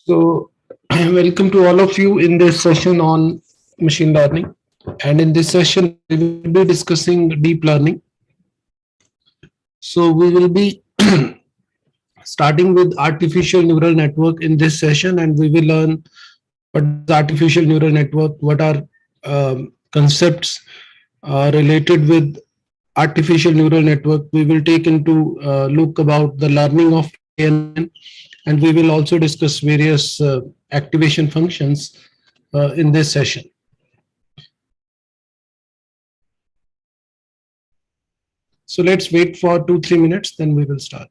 So, welcome to all of you in this session on machine learning. And in this session, we will be discussing deep learning. So, we will be starting with artificial neural network in this session, and we will learn what is artificial neural network, what are concepts related with artificial neural network. We will take into look about the learning of ANN, and we will also discuss various activation functions in this session. So let's wait for 2-3 minutes, then we will start.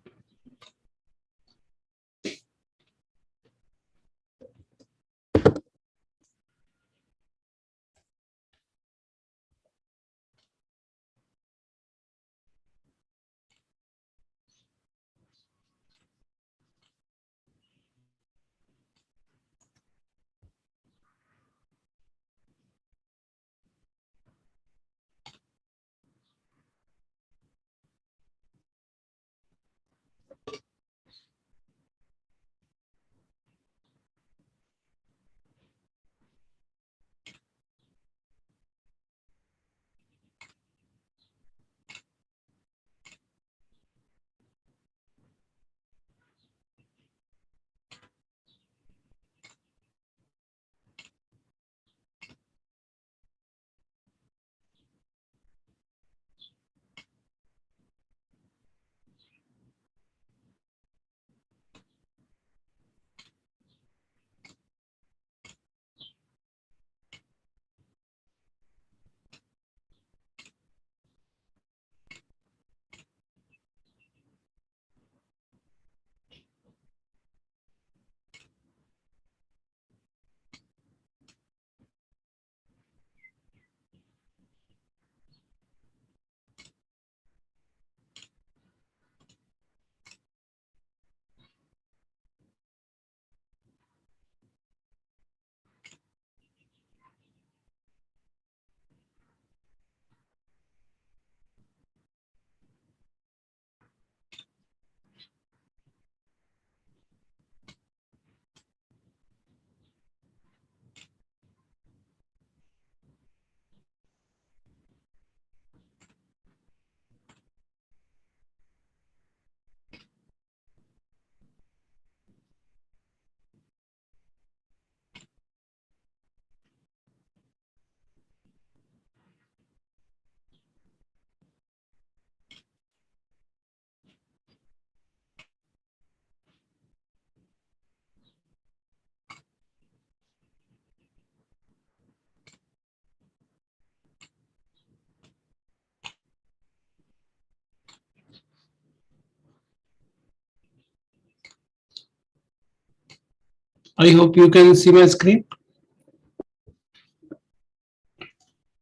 I hope you can see my screen.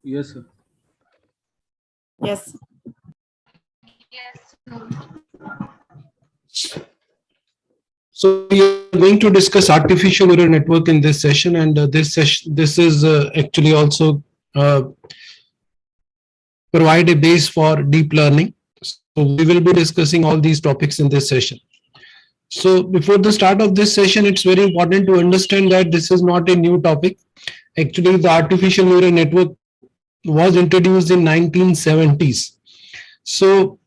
Yes, sir. Yes. So we are going to discuss artificial neural network in this session, and this is actually also provide a base for deep learning. So we will be discussing all these topics in this session. So before the start of this session, it's very important to understand that this is not a new topic. Actually, the artificial neural network was introduced in 1970s. So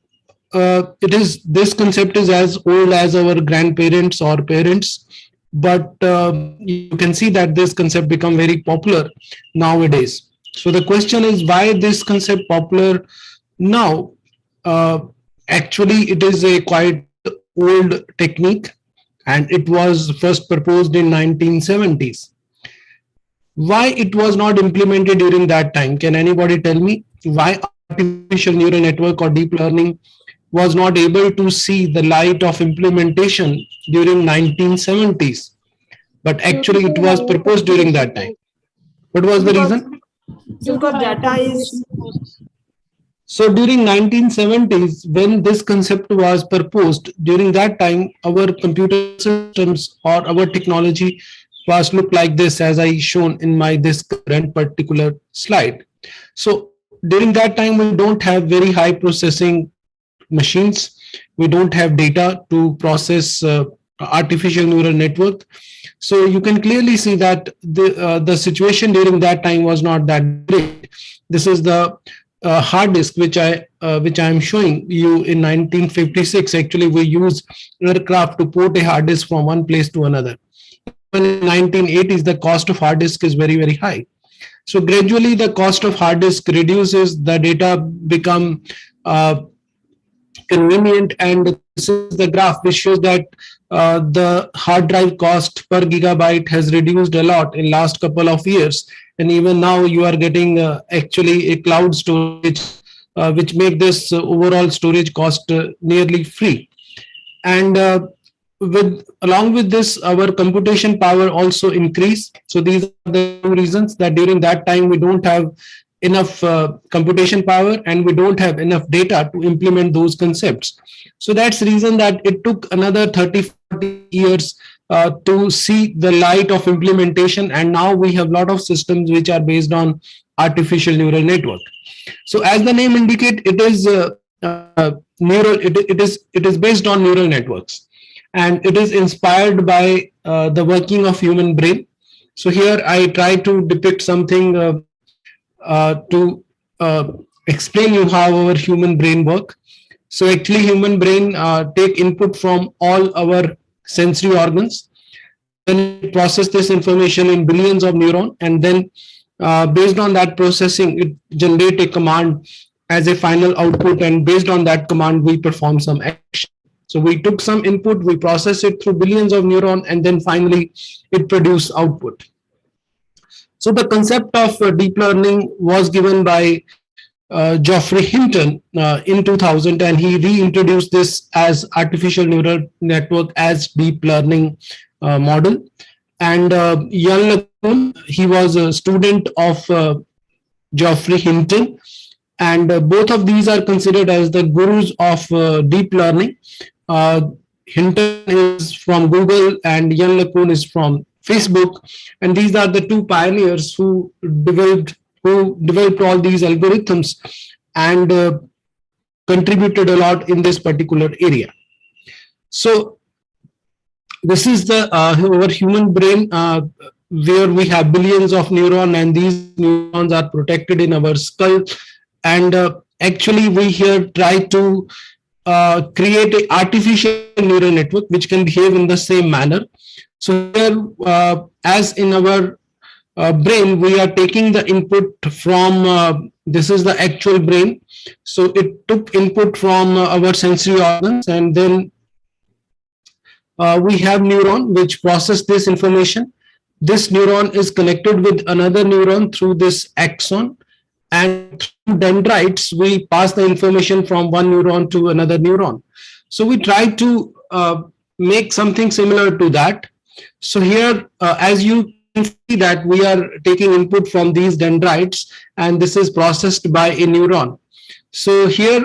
this concept is as old as our grandparents or parents, but you can see that this concept become very popular nowadays. So the question is, why this concept popular now? uh, Actually, it is a quite old technique, and it was first proposed in 1970s. Why it was not implemented during that time? Can anybody tell me why artificial neural network or deep learning was not able to see the light of implementation during 1970s, but actually it was proposed during that time? What was the Because reason? data is So during 1970s, when this concept was proposed, during that time, our computer systems or our technology was look like this, as I shown in my this current particular slide. So during that time, we don't have very high processing machines. We don't have data to process artificial neural network. So you can clearly see that the situation during that time was not that great. This is the hard disk which I am showing you in 1956. Actually, we use aircraft to port a hard disk from one place to another. In 1980s, the cost of hard disk is very high. So gradually, the cost of hard disk reduces, the data become convenient, and this is the graph which shows that the hard drive cost per gigabyte has reduced a lot in last couple of years, and even now you are getting actually a cloud storage which make this overall storage cost nearly free. And with along with this, our computation power also increase. So these are the two reasons that during that time we don't have enough computation power and we don't have enough data to implement those concepts. So that's the reason that it took another 30-40 years to see the light of implementation, and now we have a lot of systems which are based on artificial neural network. So as the name indicate, it is it is based on neural networks, and it is inspired by the working of human brain. So here I try to depict something to explain you how our human brain work. So actually human brain take input from all our sensory organs, then it process this information in billions of neurons, and then based on that processing it generate a command as a final output, and based on that command we perform some action. So we took some input, we process it through billions of neurons, and then finally it produce output. So the concept of deep learning was given by Geoffrey Hinton in 2000, and he reintroduced this as artificial neural network as deep learning model. And Jan LeCun, he was a student of Geoffrey Hinton, and both of these are considered as the gurus of deep learning. Hinton is from Google and Jan LeCun is from Facebook, and these are the two pioneers who developed all these algorithms and contributed a lot in this particular area. So this is the our human brain where we have billions of neurons, and these neurons are protected in our skull. And actually we here try to create an artificial neural network which can behave in the same manner. So here, as in our brain, we are taking the input from, this is the actual brain. So it took input from our sensory organs, and then we have neuron which process this information. This neuron is connected with another neuron through this axon, and through dendrites, we pass the information from one neuron to another neuron. So we try to make something similar to that. So here, as you can see that we are taking input from these dendrites, and this is processed by a neuron. So here,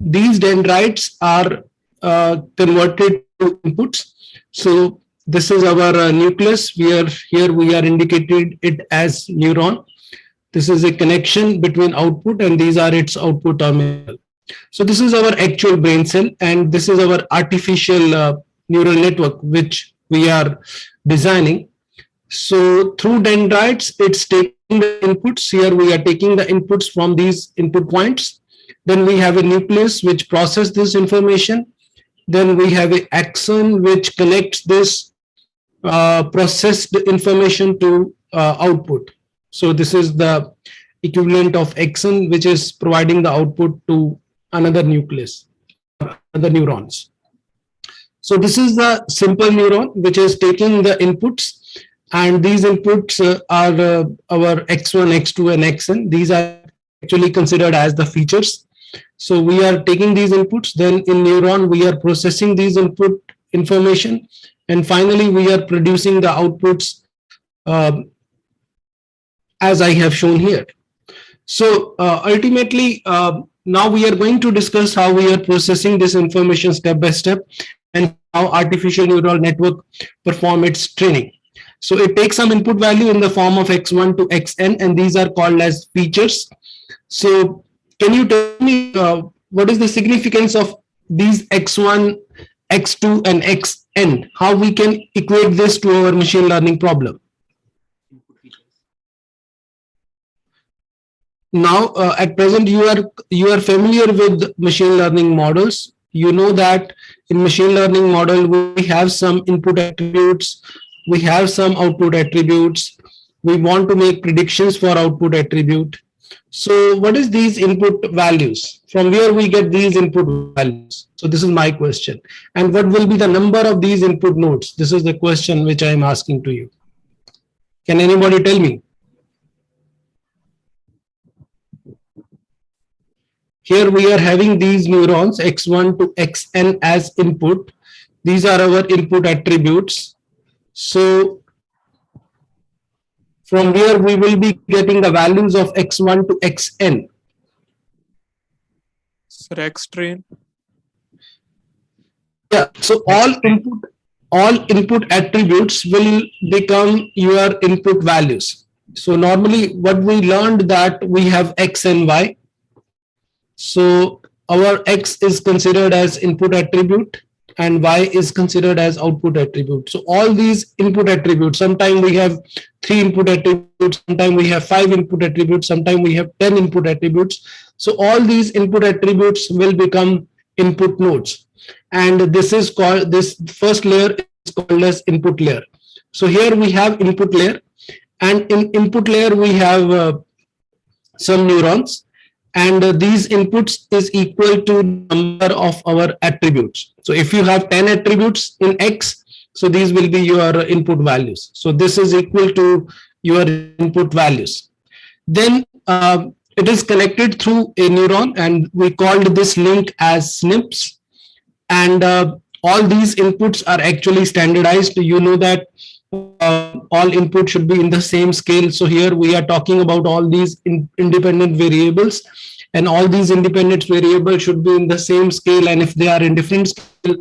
these dendrites are converted to inputs. So this is our nucleus. Here we are indicated it as neuron. This is a connection between output, and these are its output terminal. So this is our actual brain cell, and this is our artificial neural network which we are designing. So through dendrites, it's taking the inputs. Here we are taking the inputs from these input points. Then we have a nucleus which processes this information. Then we have an axon which connects this processed information to output. So this is the equivalent of axon, which is providing the output to another nucleus, other neurons. So this is the simple neuron which is taking the inputs, and these inputs are our x1, x2, and xn. These are actually considered as the features. So we are taking these inputs, then in neuron we are processing these input information, and finally we are producing the outputs as I have shown here. So ultimately, now we are going to discuss how we are processing this information step by step, and how artificial neural network perform its training. So it takes some input value in the form of x1 to xn, and these are called as features. So can you tell me what is the significance of these x1 x2 and xn, how we can equate this to our machine learning problem? Now, at present, you are familiar with machine learning models. You know that in machine learning model, we have some input attributes, we have some output attributes. We want to make predictions for output attribute. So what is these input values? From where we get these input values? So this is my question. And what will be the number of these input nodes? This is the question which I am asking to you. Can anybody tell me? Here we are having these neurons x1 to xn as input. These are our input attributes. So from where we will be getting the values of x1 to xn. Sir, X train. Yeah, so all input attributes will become your input values. So normally what we learned that we have x and y. So our x is considered as input attribute and y is considered as output attribute. So all these input attributes, sometimes we have 3 input attributes, sometimes we have 5 input attributes, sometimes we have 10 input attributes. So all these input attributes will become input nodes. And this is called, this first layer is called as input layer. So here we have input layer, and in input layer we have some neurons. And these inputs is equal to number of our attributes. So if you have 10 attributes in X, so these will be your input values. So this is equal to your input values. Then it is connected through a neuron, and we called this link as SNPs. And all these inputs are actually standardized. You know that all input should be in the same scale. So here we are talking about all these independent variables, and all these independent variables should be in the same scale. And if they are in different scale,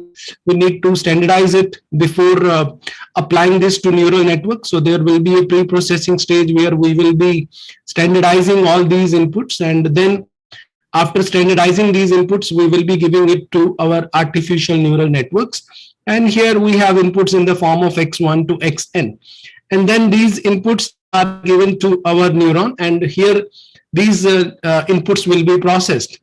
we need to standardize it before applying this to neural network. So there will be a pre-processing stage where we will be standardizing all these inputs, and then after standardizing these inputs, we will be giving it to our artificial neural networks. And here we have inputs in the form of x1 to xn. And then these inputs are given to our neuron, and here these inputs will be processed.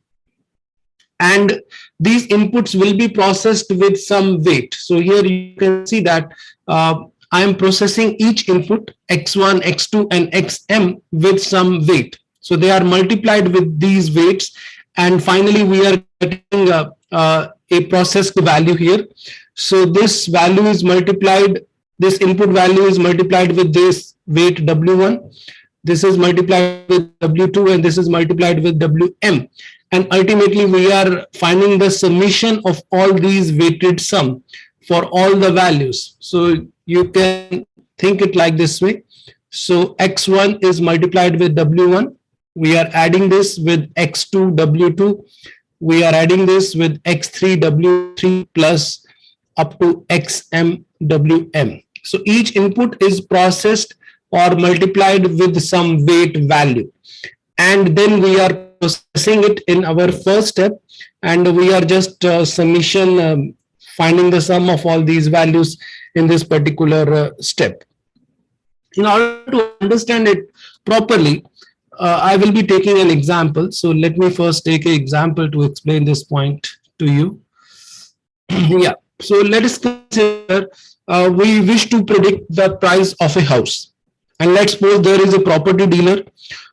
And these inputs will be processed with some weight. So here you can see that I am processing each input x1, x2, and xm with some weight. So they are multiplied with these weights, and finally we are getting a processed value here. So this value is multiplied, this input value is multiplied with this weight W1, this is multiplied with W2, and this is multiplied with Wm. And ultimately we are finding the summation of all these weighted sum for all the values. So you can think it like this way. So x1 is multiplied with W1. We are adding this with x2 W2. We are adding this with x3 W3 plus up to xm Wm. So each input is processed or multiplied with some weight value. And then we are processing it in our first step, and we are just summation finding the sum of all these values in this particular step. In order to understand it properly, I will be taking an example. So let me first take an example to explain this point to you. Yeah. So let us consider we wish to predict the price of a house. And let's suppose there is a property dealer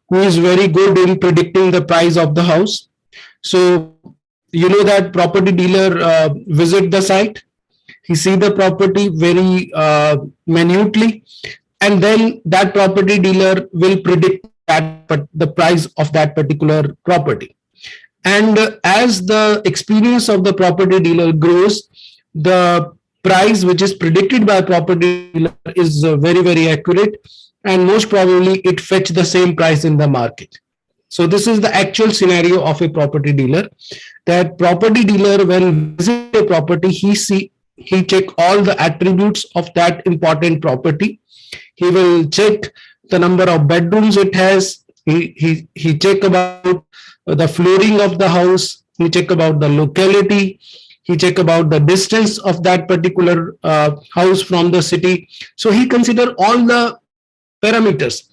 who is very good in predicting the price of the house. So you know that property dealer visit the site, he see the property very minutely, and then that property dealer will predict that the price of that particular property. And as the experience of the property dealer grows, the price which is predicted by property dealer is very, very accurate, and most probably it fetch the same price in the market. So this is the actual scenario of a property dealer, that property dealer, when visit a property, he check all the attributes of that important property. He will check the number of bedrooms it has. He check about the flooring of the house. He check about the locality. He check about the distance of that particular house from the city. So he consider all the parameters,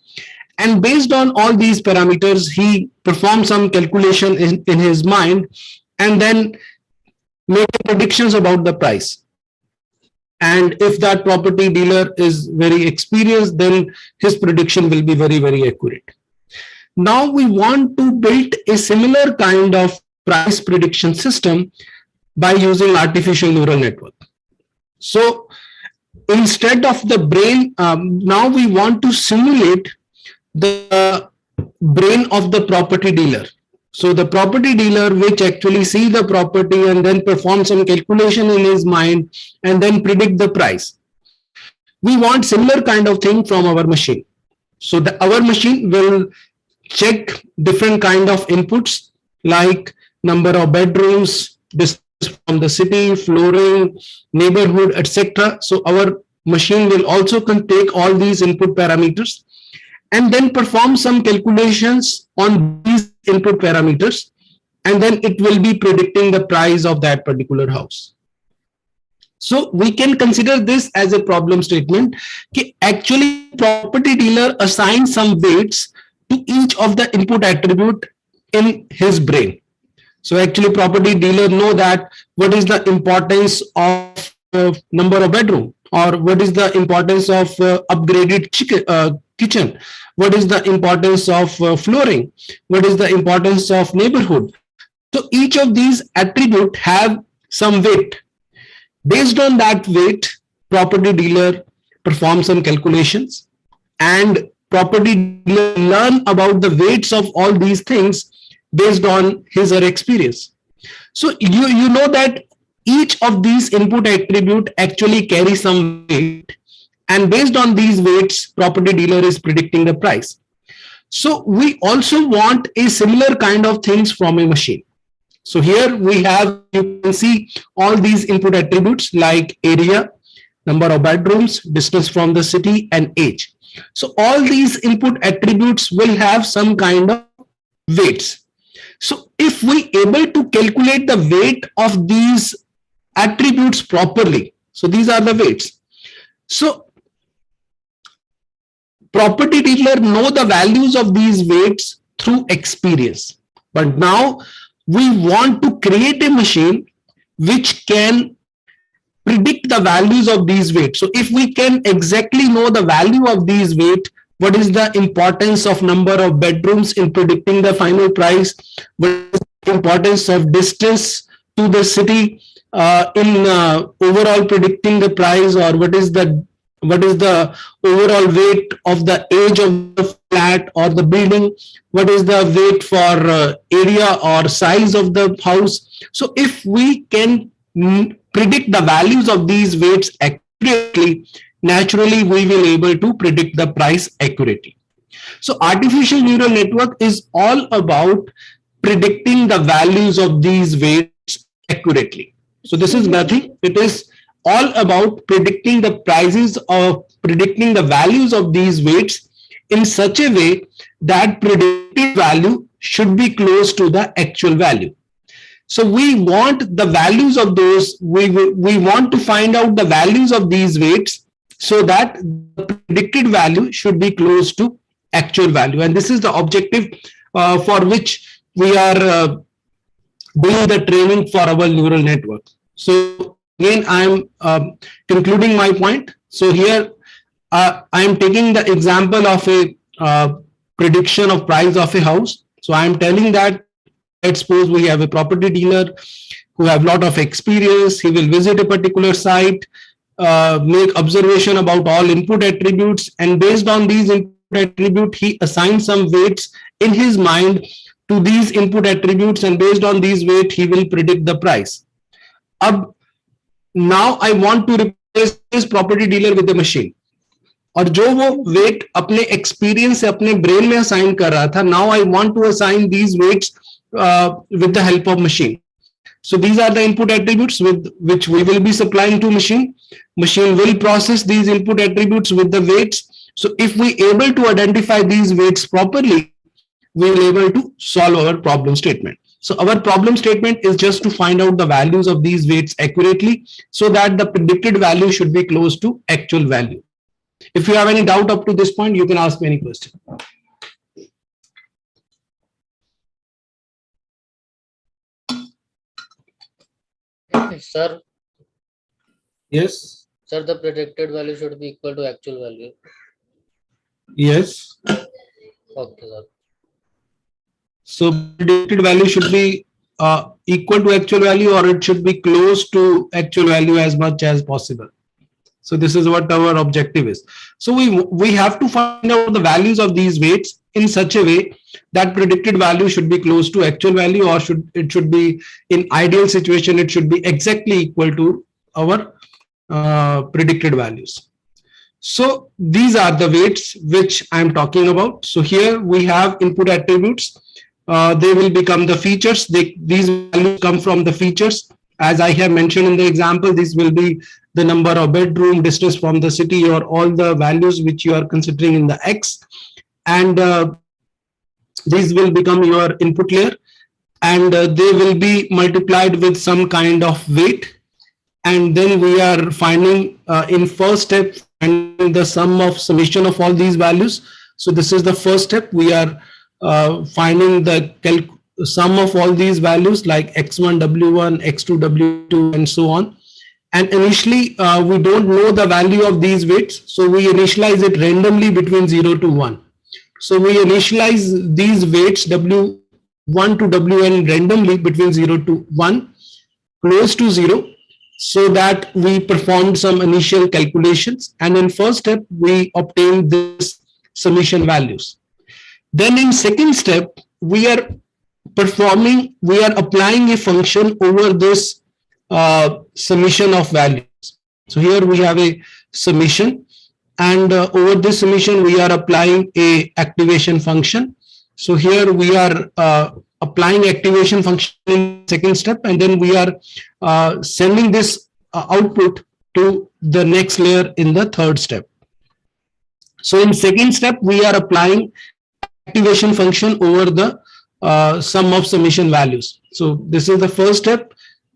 and based on all these parameters he perform some calculation in his mind, and then make predictions about the price. And if that property dealer is very experienced, then his prediction will be very accurate. Now we want to build a similar kind of price prediction system by using artificial neural network. So instead of the brain, now we want to simulate the brain of the property dealer. So the property dealer which actually see the property and then perform some calculation in his mind and then predict the price. We want similar kind of thing from our machine. So our machine will check different kind of inputs like number of bedrooms, distance from the city, flooring, neighborhood, etc. So our machine will also take all these input parameters and then perform some calculations on these input parameters, and then it will be predicting the price of that particular house. So we can consider this as a problem statement. Actually, property dealer assigns some weights to each of the input attribute in his brain. So actually, property dealer know that what is the importance of number of bedroom, or what is the importance of upgraded kitchen, what is the importance of flooring, what is the importance of neighborhood. So each of these attributes have some weight. Based on that weight, property dealer performs some calculations, and property dealer learn about the weights of all these things based on his or her experience. So you know that each of these input attribute actually carry some weight, and based on these weights, property dealer is predicting the price. So we also want a similar kind of things from a machine. So here we have, you can see all these input attributes like area, number of bedrooms, distance from the city, and age. So all these input attributes will have some kind of weights. So if we able to calculate the weight of these attributes properly, so these are the weights. So property dealer know the values of these weights through experience. But now we want to create a machine which can predict the values of these weights. So if we can exactly know the value of these weights, what is the importance of number of bedrooms in predicting the final price, what is the importance of distance to the city in overall predicting the price, or what is the overall weight of the age of the flat or the building, what is the weight for area or size of the house. So if we can predict the values of these weights accurately, naturally we will able to predict the price accurately. So artificial neural network is all about predicting the values of these weights accurately. So this is nothing, it is all about predicting the prices of predicting the values of these weights in such a way that predicted value should be close to the actual value. So we want the values of those, we want to find out the values of these weights so that the predicted value should be close to actual value. And this is the objective for which we are doing the training for our neural network. So again, I'm concluding my point. So here I'm taking the example of a prediction of price of a house. So I'm telling that, let's suppose we have a property dealer who have a lot of experience. He will visit a particular site, make observation about all input attributes, and based on these input attributes, he assigns some weights in his mind to these input attributes, and based on these weights, he will predict the price. Now I want to replace this property dealer with the machine. और जो वो weight अपने experience से अपने brain में assign कर रहा था, now I want to assign these weights with the help of machine. So these are the input attributes with which we will be supplying to machine. Machine will process these input attributes with the weights. So if we able to identify these weights properly, we will able to solve our problem statement. So our problem statement is just to find out the values of these weights accurately so that the predicted value should be close to actual value. If you have any doubt up to this point, you can ask me any question. Sir, Yes. sir, the predicted value should be equal to actual value. Yes. Okay, sir. So predicted value should be equal to actual value, or it should be close to actual value as much as possible. So this is what our objective is. So we have to find out the values of these weights in such a way that predicted value should be close to actual value, or should be, in ideal situation, it should be exactly equal to our predicted values. So these are the weights which I'm talking about. So here we have input attributes. They will become the features. These values come from the features. As I have mentioned in the example, this will be the number of bedroom, distance from the city, or all the values which you are considering in the X. And these will become your input layer, and they will be multiplied with some kind of weight. And then we are finding in first step, finding the sum of summation of all these values. So this is the first step. We are finding the sum of all these values like x1 w1, x2 w2, and so on. And initially we don't know the value of these weights, so we initialize it randomly between 0 to 1. So we initialize these weights w1 to wn randomly between 0 to 1, close to 0, so that we performed some initial calculations, and in first step we obtained this summation values. Then in second step we are applying a function over this summation of values. So here we have a summation, and over this summation we are applying a activation function. So here we are applying activation function in second step, and then we are sending this output to the next layer in the third step. So in second step we are applying activation function over the sum of summation values. So this is the first step.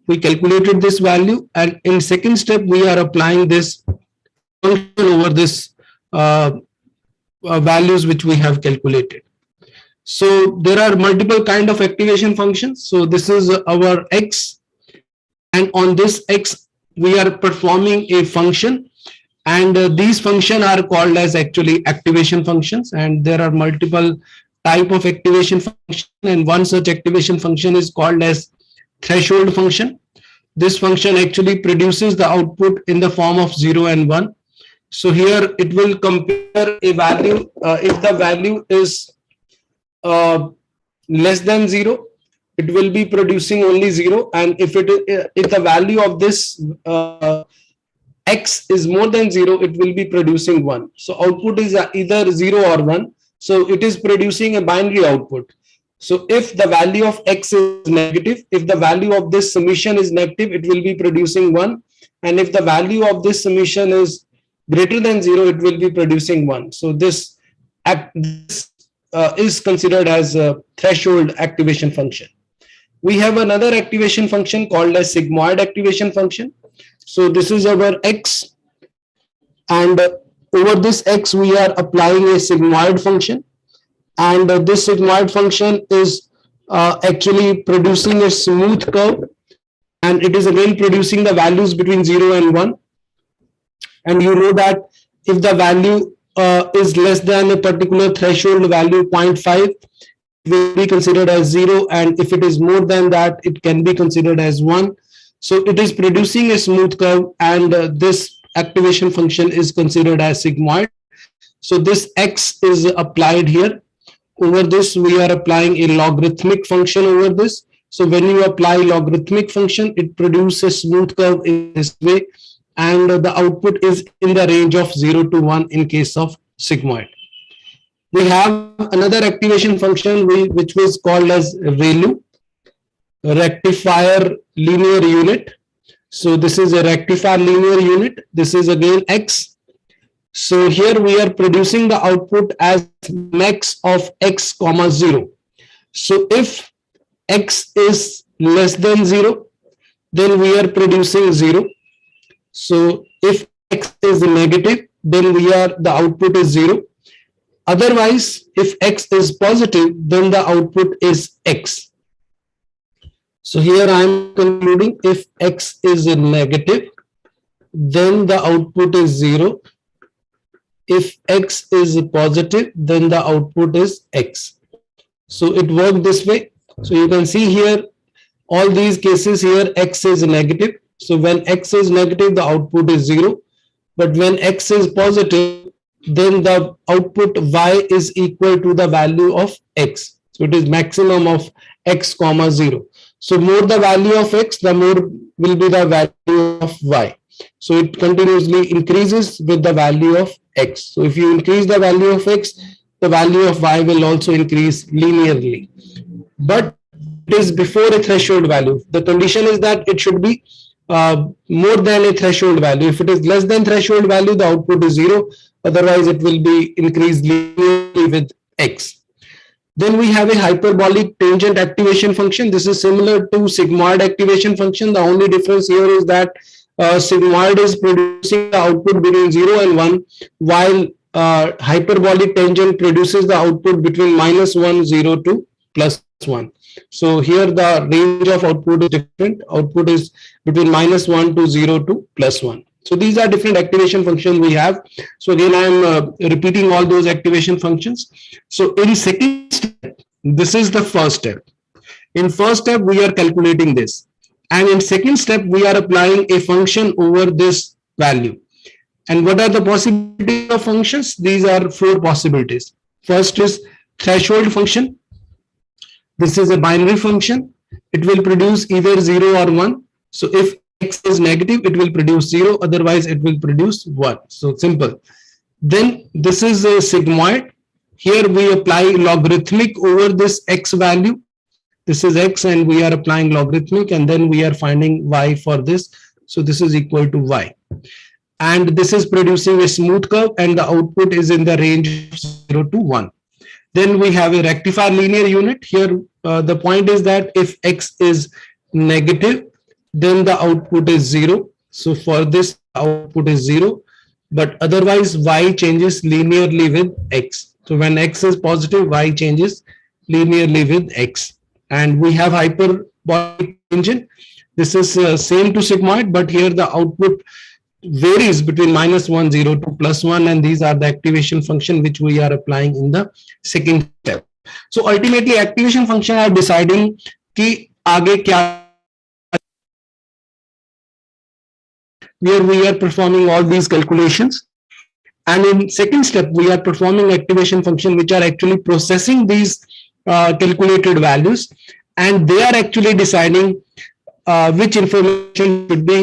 We calculated this value, and in second step we are applying this function over this values which we have calculated. So there are multiple kind of activation functions. So this is our X, and on this X we are performing a function, and these functions are called as actually activation functions, and there are multiple type of activation function, and one such activation function is called as threshold function. This function actually produces the output in the form of 0 and 1. So here it will compare a value. If the value is less than 0, it will be producing only 0, and if the value of this X is more than 0, it will be producing 1. So output is either 0 or 1. So it is producing a binary output. So if the value of X is negative, if the value of this summation is negative, it will be producing 1. And if the value of this summation is greater than 0, it will be producing 1. So this is considered as a threshold activation function. We have another activation function called as sigmoid activation function. So this is our X, and over this X we are applying a sigmoid function, and this sigmoid function is actually producing a smooth curve, and it is again producing the values between 0 and 1. And you know that if the value is less than a particular threshold value 0.5, it will be considered as 0, and if it is more than that, it can be considered as 1. So it is producing a smooth curve, and this activation function is considered as sigmoid. So this X is applied here. Over this we are applying a logarithmic function over this. So when you apply logarithmic function, it produces a smooth curve in this way, and the output is in the range of 0 to 1 in case of sigmoid. We have another activation function which was called as ReLU, rectifier linear unit. So this is a rectifier linear unit. This is again X. So here we are producing the output as max of X comma 0. So if x is less than 0, then we are producing 0. So if x is negative, then the output is 0. Otherwise, if x is positive, then the output is x. So here I am concluding if x is negative, then the output is 0. If x is positive, then the output is x. So it worked this way. So you can see here, all these cases here, x is negative. So when x is negative, the output is 0. But when x is positive, then the output y is equal to the value of x. So it is maximum of x comma 0. So more the value of x, the more will be the value of y. So it continuously increases with the value of x. So if you increase the value of x, the value of y will also increase linearly. But it is before a threshold value. The condition is that it should be more than a threshold value. If it is less than threshold value, the output is 0. Otherwise, it will be increased linearly with x. Then we have a hyperbolic tangent activation function. This is similar to sigmoid activation function. The only difference here is that sigmoid is producing the output between 0 and 1, while hyperbolic tangent produces the output between -1, 0 to +1. So here the range of output is different. Output is between -1 to 0 to +1. So these are different activation functions we have. So again, I am repeating all those activation functions. So in second step, this is the first step. In first step, we are calculating this. And in second step, we are applying a function over this value. And what are the possibilities of functions? These are 4 possibilities. First is threshold function. This is a binary function. It will produce either 0 or 1. So if x is negative, it will produce 0. Otherwise, it will produce 1. So simple. Then this is a sigmoid. Here we apply logarithmic over this x value. This is x and we are applying logarithmic, and then we are finding y for this. So this is equal to y. And this is producing a smooth curve, and the output is in the range of 0 to 1. Then we have a rectifier linear unit. Here the point is that if x is negative, then the output is 0. So for this, output is 0. But otherwise, y changes linearly with x. So when x is positive, y changes linearly with x. And we have hyperbolic engine. This is same to sigmoid, but here the output varies between -1, 0 to +1, and these are the activation function which we are applying in the second step. So ultimately, activation function are deciding कि आगे क्या, where we are performing all these calculations. And in second step, we are performing activation function which are actually processing these calculated values, and they are actually deciding which information should be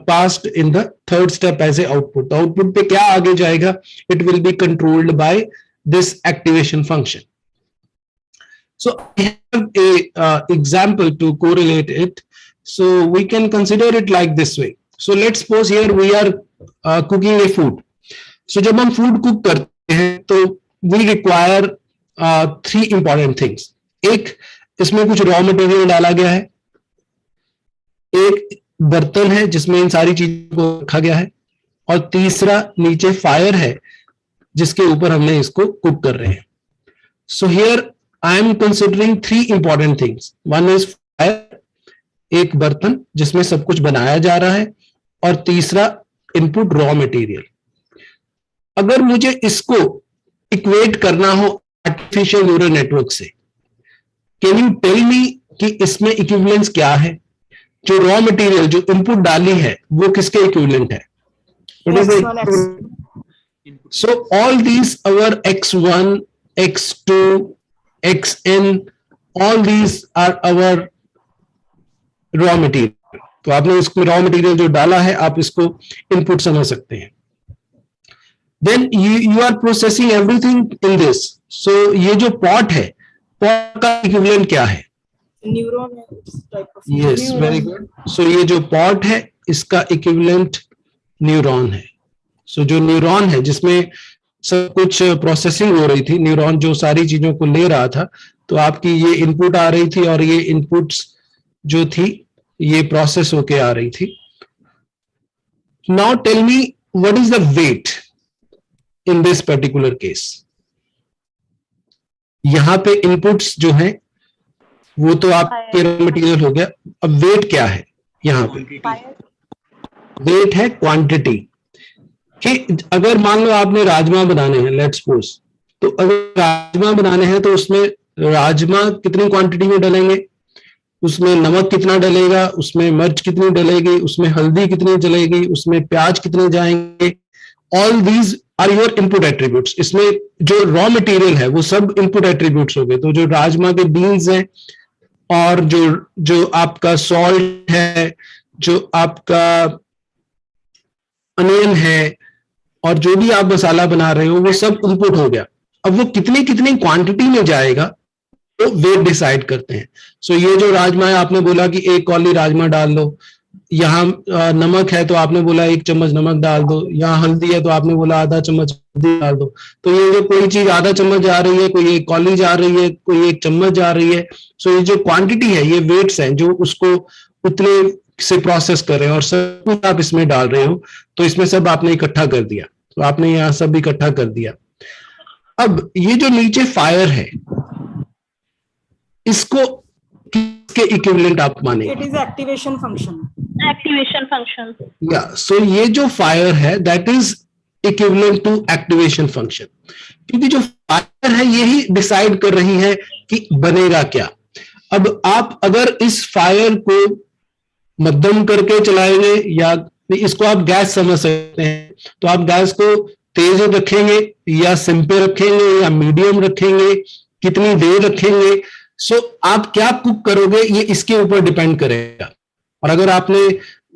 passed in the third step as a output. The output पे क्या आगे जाएगा? It will be controlled by this activation function. So I have a example to correlate it. So we can consider it like this way. So let's suppose here we are cooking a food. So जब हम food cook करते हैं, तो we require 3 important things. एक, इसमें कुछ raw material डाला गया है. एक बर्तन है जिसमें इन सारी चीजों को रखा गया है, और तीसरा नीचे फायर है जिसके ऊपर हमने इसको कुक कर रहे हैं. सो here I am considering 3 important things. One is fire, एक बर्तन जिसमें सब कुछ बनाया जा रहा है, और तीसरा इनपुट रॉ मटेरियल. अगर मुझे इसको इक्वेट करना हो आर्टिफिशियल न्यूरल नेटवर्क से, कैन यू टेल मी कि इसमें इक्विवेलेंस क्या है? जो रॉ मटेरियल जो इनपुट डाली है वो किसके इक्विवेलेंट है? So all these our x1, x2, xn, all these are our raw material. तो आपने इसमें रॉ मटेरियल जो डाला है, आप इसको इनपुट समझ सकते हैं. Then you are processing everything in this. So ये जो पॉट है, पॉट का इक्विवेलेंट क्या है? न्यूरॉन है. Yes, very good. सो ये जो पॉट है, इसका इक्विवेलेंट न्यूरॉन है. सो जो न्यूरॉन है जिसमें सब कुछ प्रोसेसिंग हो रही थी, न्यूरॉन जो सारी चीजों को ले रहा था, तो आपकी ये इनपुट आ रही थी और ये इनपुट्स जो थी ये प्रोसेस होके आ रही थी. Now tell me what is the weight in this particular case. यहां पे इनपुट्स जो हैं वो तो आपके रॉ मटेरियल हो गया. अब वेट क्या है यहाँ पे? वेट है क्वांटिटी. कि अगर मान लो आपने राजमा बनाने हैं, लेट्स सपोज, तो अगर राजमा बनाने हैं तो उसमें राजमा कितनी क्वांटिटी में डलेंगे, उसमें नमक कितना डलेगा, उसमें मिर्च कितनी डलेगी, उसमें हल्दी कितनी डलेगी, उसमें प्याज कितने जाएंगे. All these are your input attributes. इसमें जो रॉ मटेरियल है वो सब इनपुट एट्रीब्यूट्स हो गए. तो जो राजमा के बीन्स हैं और जो जो आपका सॉल्ट है, जो आपका अनियन है और जो भी आप मसाला बना रहे हो वो सब इनपुट हो गया. अब वो कितनी कितनी क्वांटिटी में जाएगा तो वेट डिसाइड करते हैं. सो ये जो राजमा है आपने बोला कि 1 कौली राजमा डाल दो. यहाँ नमक है तो आपने बोला 1 चम्मच नमक डाल दो. यहाँ हल्दी है तो आपने बोला आधा चम्मच हल्दी डाल दो. तो ये जो कोई चीज आधा चम्मच जा रही है, कोई 1 कौली जा रही है, कोई 1 चम्मच जा रही है. सो ये जो क्वांटिटी है ये वेट्स हैं जो उसको उतने से प्रोसेस कर रहे हैं और सब कुछ आप इसमें डाल रहे हो. तो इसमें सब आपने इकट्ठा कर दिया. तो आपने यहाँ सब इकट्ठा कर दिया. अब ये जो नीचे फायर है इसको किसके इक्विवेलेंट आप मानेंगे? It is activation function. Activation function. या सो ये जो फायर है that is equivalent to activation function. क्योंकि जो फायर है यही डिसाइड कर रही है कि बनेगा क्या. अब आप अगर इस फायर को मध्यम करके चलाएंगे या इसको आप गैस समझ सकते हैं, तो आप गैस को तेज रखेंगे या सिम पे रखेंगे या मीडियम रखेंगे, कितनी देर रखेंगे. सो आप क्या कुक करोगे ये इसके ऊपर डिपेंड करेगा. और अगर आपने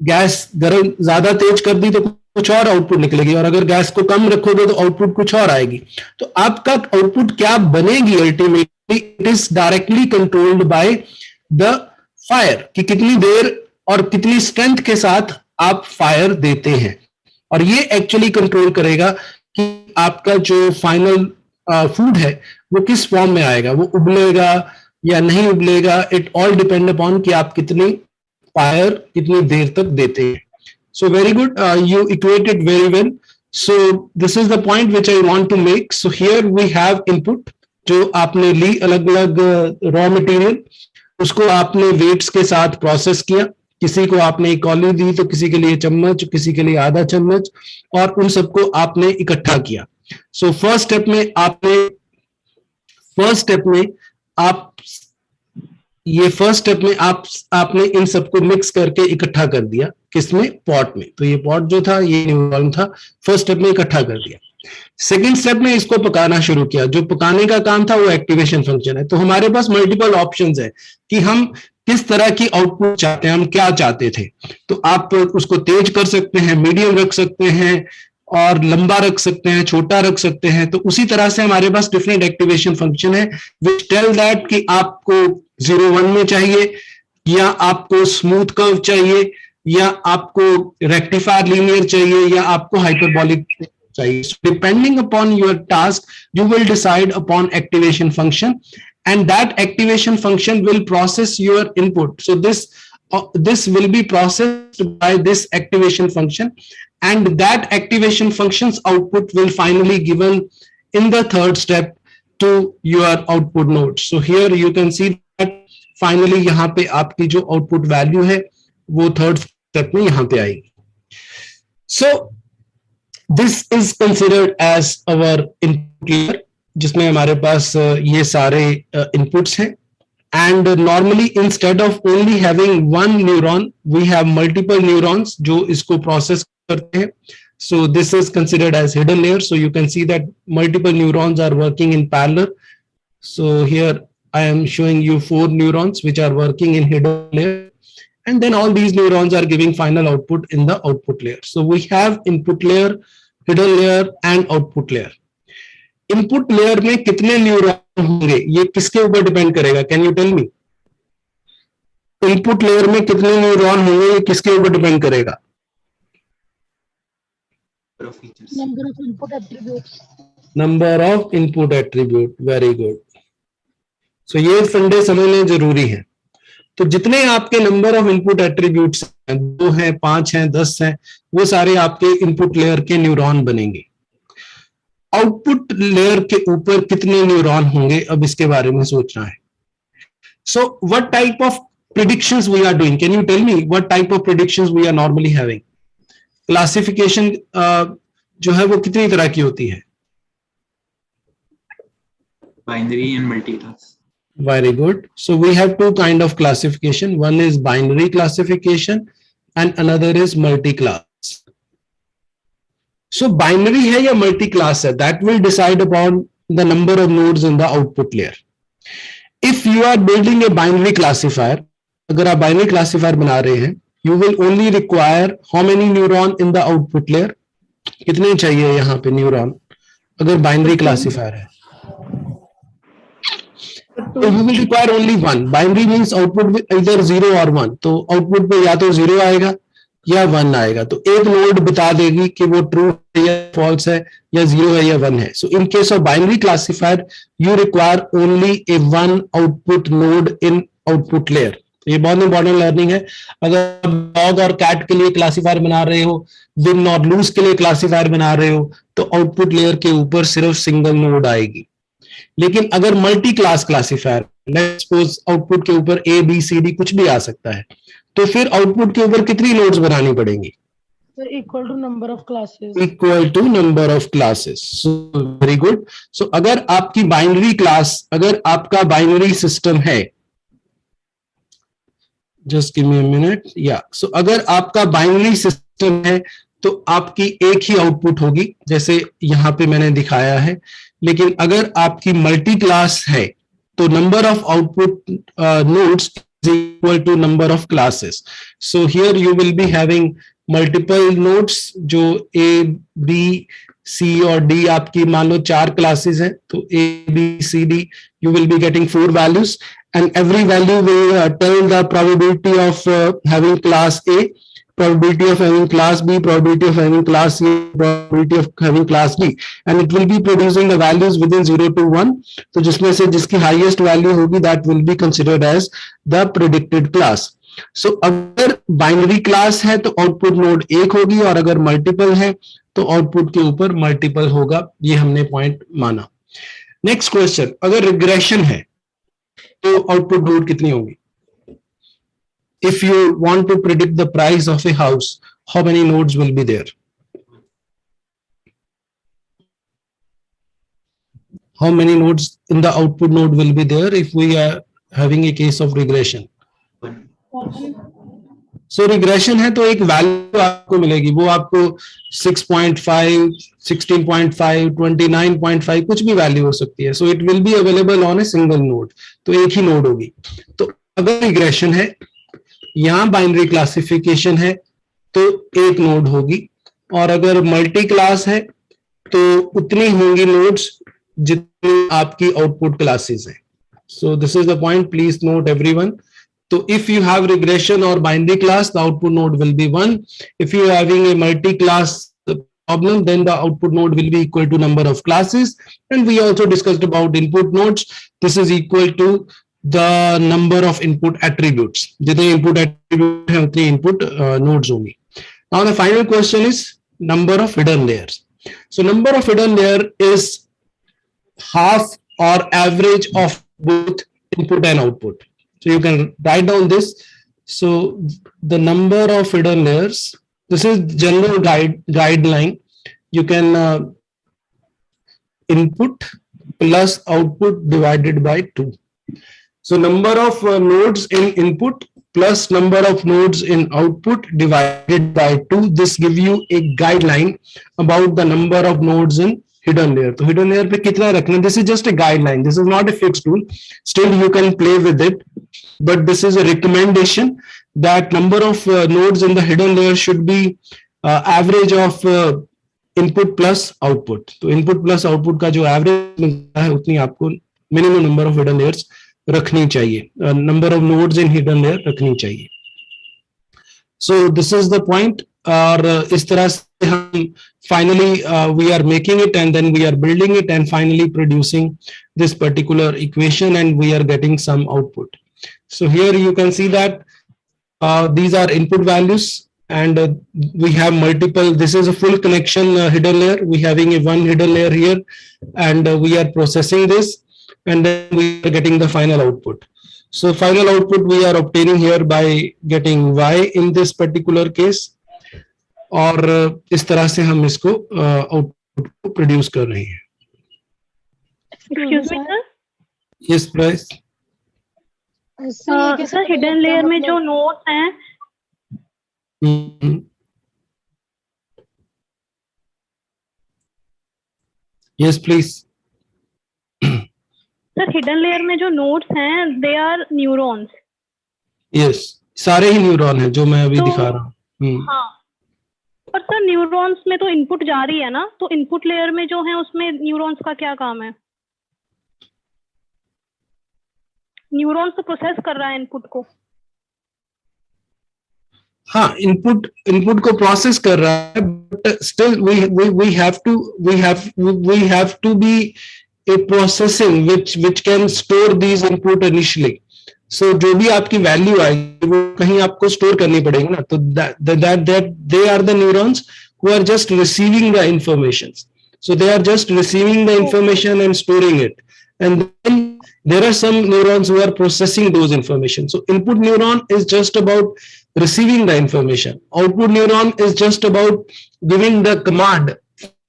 गैस गर्म ज्यादा तेज कर दी तो कुछ और आउटपुट निकलेगी और अगर गैस को कम रखोगे तो आउटपुट कुछ और आएगी. तो आपका आउटपुट क्या बनेगी ultimately it is directly controlled by the fire कि कितनी देर और कितनी स्ट्रेंथ के साथ आप फायर देते हैं. और ये एक्चुअली कंट्रोल करेगा कि आपका जो फाइनल फूड है वो किस फॉर्म में आएगा, वो उबलेगा या नहीं उबलेगा. इट ऑल डिपेंड अपॉन कि आप कितनी फायर कितनी देर तक देते हैं. So very good, you equated very well. So this is the point which I want to make. So here we have input जो आपने ली अलग अलग रॉ मटेरियल, उसको आपने वेट्स के साथ प्रोसेस किया. किसी को आपने 1 कौली दी तो किसी के लिए चम्मच, किसी के लिए आधा चम्मच, और उन सबको आपने इकट्ठा किया. सो फर्स्ट स्टेप में आपने इन सबको मिक्स करके इकट्ठा कर दिया. किसमें? पॉट में. तो ये पॉट जो था ये न्यूरॉन था. फर्स्ट स्टेप में इकट्ठा कर दिया. सेकेंड स्टेप में इसको पकाना शुरू किया. जो पकाने का काम था वो एक्टिवेशन फंक्शन है. तो हमारे पास मल्टीपल ऑप्शंस है कि हम किस तरह की आउटपुट चाहते हैं, हम क्या चाहते थे. तो आप उसको तेज कर सकते हैं, मीडियम रख सकते हैं और लंबा रख सकते हैं, छोटा रख सकते हैं. तो उसी तरह से हमारे पास डिफरेंट एक्टिवेशन फंक्शन है विच टेल दैट कि आपको 0-1 में चाहिए या आपको स्मूथ कर्व चाहिए या आपको रेक्टिफायर लीनियर चाहिए या आपको हाइपरबॉलिक चाहिए. Depending upon your task you will decide upon activation function and that activation function will process your input. So this will be processed by this activation function and that activation function's output will finally given in the third step to your output node. So here you can see that finally यहाँ पे आपकी जो output value है वो third step में यहाँ पे आएगी. So this is considered as our input layer जिसमें हमारे पास ये सारे इनपुट्स हैं. And normally instead of only having 1 neuron we have multiple neurons जो इसको प्रोसेस करते हैं. So this is considered as hidden layer. So you can see that multiple neurons are working in parallel. So here I am showing you 4 neurons which are working in hidden layer and then all these neurons are giving final output in the output layer. So we have input layer, hidden layer and output layer. Input layer में कितने neuron होंगे ये किसके ऊपर depend करेगा? Can you tell me? Input layer में कितने neuron होंगे ये किसके ऊपर डिपेंड करेगा? Number of input attributes. Number of input attribute. Very good. सो ये फंडे समझने जरूरी है। तो जितने आपके नंबर ऑफ इनपुट एट्रीब्यूट्स हैं, 2 हैं, 5 हैं, 10 हैं, वो सारे आपके इनपुट लेयर के न्यूरॉन बनेंगे। आउटपुट लेयर के ऊपर कितने न्यूरॉन होंगे, अब इसके बारे में सोचना है। So what type of predictions we are doing? Can you tell me what type of predictions we are normally having? Classification जो है वो कितनी तरह की होती है? Binary and multiclass. Very good. So we have two kind of classification. One is binary classification and another is multi-class. So binary है या multi-class है, that will decide upon the number of nodes in the output layer. If you are building a binary classifier, अगर आप binary classifier बना रहे हैं, you will only require how many neuron in the output layer? कितने चाहिए यहाँ पे neuron अगर बाइनरी क्लासिफायर है? तो you will require only one. Binary means output with either 0 or 1. तो आउटपुट पे या तो 0 आएगा या 1 आएगा। तो एक नोड बता देगी कि वो ट्रू है या फॉल्स है या 0 है या 1 है। So in case of binary classifier you require only a one output node in output layer. ये बहुत इंपॉर्टेंट लर्निंग है। अगर डॉग और कैट के लिए क्लासिफायर बना रहे हो, विन और लूज के लिए क्लासिफायर बना रहे हो, तो आउटपुट लेयर के ऊपर सिर्फ सिंगल नोड आएगी। लेकिन अगर multi class classifier, let's suppose output के ऊपर ए बी सी डी कुछ भी आ सकता है, तो फिर आउटपुट के ऊपर कितनी नोड्स बनानी पड़ेंगी? Equal to number of classes. Equal to number of classes. So very good. So अगर आपकी बाइनरी क्लास, अगर आपका बाइनरी सिस्टम है, just give me a minute, या सो अगर आपका बाइनरी सिस्टम है तो आपकी एक ही आउटपुट होगी, जैसे यहां पे मैंने दिखाया है। लेकिन अगर आपकी मल्टी क्लास है तो number of output nodes is equal to number of classes. So here you will be having multiple nodes, जो ए बी सी और डी आपकी मान लो 4 क्लासेस हैं, तो A B C D you will be getting 4 values and every value will tell the probability of having class A, probability of having class B, probability of having class C, probability of having class D, and it will be producing the values within 0 to 1. तो जिसमें से जिसकी highest value होगी that will be considered as the predicted class. So अगर binary class है तो output node 1 होगी और अगर multiple है तो output के ऊपर multiple होगा। ये हमने point माना। नेक्स्ट क्वेश्चन, अगर रिग्रेशन है तो आउटपुट नोड कितनी होगी? If you want to predict the price of a house, how many nodes will be there? How many nodes in the output node will be there if we are having a case of regression? So regression है तो एक value आपको मिलेगी, वो आपको 6.5, 16.5, 29.5 कुछ भी value हो सकती है। So it will be available on a single node, तो एक ही नोड होगी। तो अगर रिग्रेशन है, यहां बाइनरी क्लासिफिकेशन है तो एक नोड होगी, और अगर मल्टी क्लास है तो उतनी होंगी नोड्स जितनी आपकी आउटपुट क्लासेस हैं। So this is the point, please note everyone. So if you have regression or binary class, the output node will be 1. If you are having a multi-class problem, then the output node will be equal to number of classes. And we also discussed about input nodes. This is equal to the number of input attributes. जितने input attributes हैं उतने input nodes होंगी। Now the final question is number of hidden layers. So number of hidden layer is half or average of both input and output. So you can write down this. So the number of hidden layers, this is general guideline. You can input plus output divided by 2. So number of nodes in input plus number of nodes in output divided by 2. This give you a guideline about the number of nodes in hidden layer. तो hidden layer पे कितना रखना? This is just a guideline. This is not a fixed rule. Still you can play with it, but this is a recommendation that number of nodes in the hidden layer should be average of input plus output. तो input plus output का जो average मिलता है उतनी आपको minimum number of hidden layers रखनी चाहिए, number of nodes in hidden layer रखनी चाहिए। So this is the point। और इस तरह finally we are making it, and then we are building it and finally producing this particular equation, and we are getting some output. So here you can see that these are input values, and we have multiple. This is a full connection hidden layer. We having a one hidden layer here, and we are processing this, and then we are getting the final output. So final output we are obtaining here by getting y in this particular case, और इस तरह से हम इसको output को produce कर रहे हैं. Excuse me, sir. Yes, please. Sir hidden layer में जो नोट्स हैं Yes, please. Sir hidden layer में जो नोट्स हैं दे आर न्यूरॉन्स. Yes, सारे ही न्यूरॉन हैं जो मैं अभी तो- दिखा रहा हूँ. हाँ, पर सर न्यूरॉन्स में तो इनपुट जा रही है ना, तो इनपुट लेयर में जो है उसमें न्यूरॉन्स का क्या काम है? न्यूरॉन्स तो प्रोसेस कर रहा है इनपुट को. हाँ, इनपुट को प्रोसेस कर रहा है, but still we have to be a processing which can store these input initially. So जो भी आपकी वैल्यू आएगी वो कहीं आपको स्टोर करनी पड़ेगी ना, तो that they are the neurons who are just receiving the information. So they are just receiving the information and storing it, and then there are some neurons who are processing those information. So input neuron is just about receiving the information. Output neuron is just about giving the command,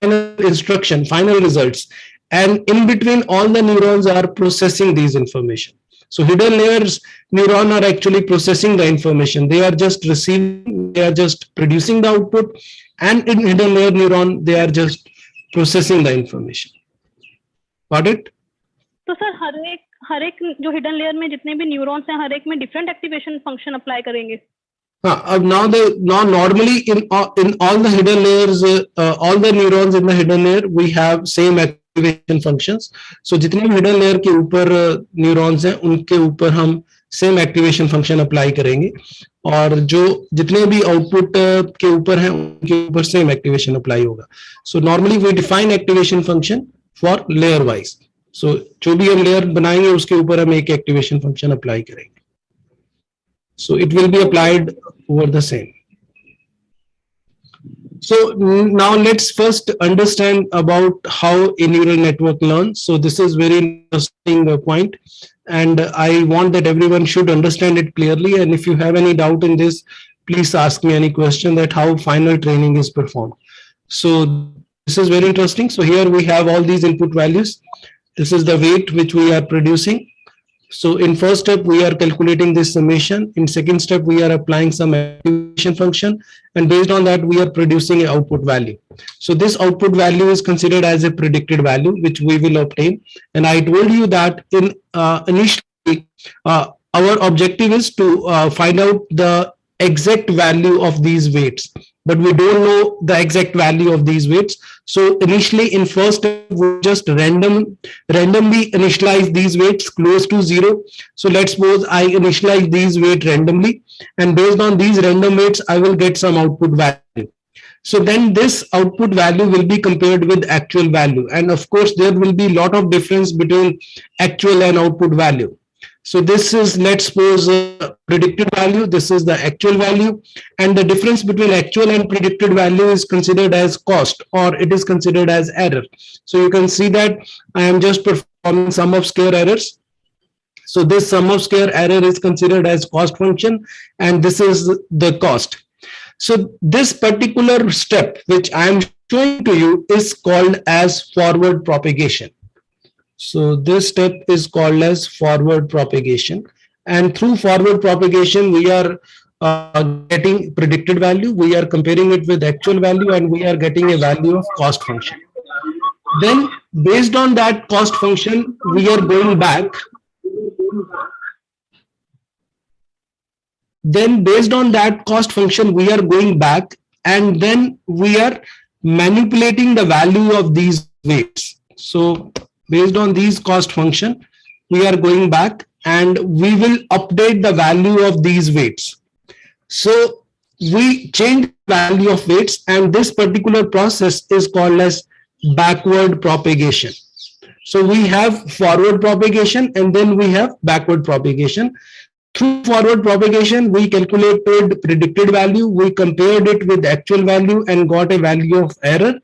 final instruction, final results, and in between all the neurons are processing these information. So hidden layers neuron are actually processing the information. They are just receiving, they are just producing the output, and in hidden layer neuron they are just processing the information. Got it? तो sir हर एक जो hidden layer में जितने भी neurons हैं हर एक में different activation function apply करेंगे. Now normally in all the hidden layers, all the neurons in the hidden layer we have same activation functions. So जितने भी hidden layer के ऊपर neurons हैं उनके ऊपर हम same activation function apply करेंगे, और जो जितने भी output के ऊपर हैं उनके ऊपर same activation apply होगा. So normally we define activation function for layer wise. So जो भी हम layer बनाएंगे उसके ऊपर हम एक activation function apply करेंगे. So it will be applied over the same. So now let's first understand about how a neural network learns. So this is very interesting point, and I want that everyone should understand it clearly. And if you have any doubt in this, please ask me any question that how final training is performed. So this is very interesting. So here we have all these input values. This is the weight which we are producing. So in first step, we are calculating this summation. In second step, we are applying some activation function, and based on that, we are producing an output value. So this output value is considered as a predicted value, which we will obtain. And I told you that in initially, our objective is to find out the exact value of these weights, but we don't know the exact value of these weights. So initially in first step, we just randomly initialize these weights close to 0. So let's suppose I initialize these weights randomly, and based on these random weights, I will get some output value. So then this output value will be compared with actual value. And of course, there will be a lot of difference between actual and output value. So this is, let's suppose, predicted value. This is the actual value. And the difference between actual and predicted value is considered as cost, or it is considered as error. So you can see that I am just performing sum of square errors. So this sum of square error is considered as cost function, and this is the cost. So this particular step, which I am showing to you, is called as forward propagation. So this step is called as forward propagation, and through forward propagation we are getting predicted value, we are comparing it with actual value, and we are getting a value of cost function. Then based on that cost function we are going back. Then based on that cost function we are going back, and then we are manipulating the value of these weights. So based on these cost function, we are going back and we will update the value of these weights. So we change value of weights, and this particular process is called as backward propagation. So we have forward propagation and then we have backward propagation. Through forward propagation, we calculated predicted value, we compared it with actual value and got a value of error.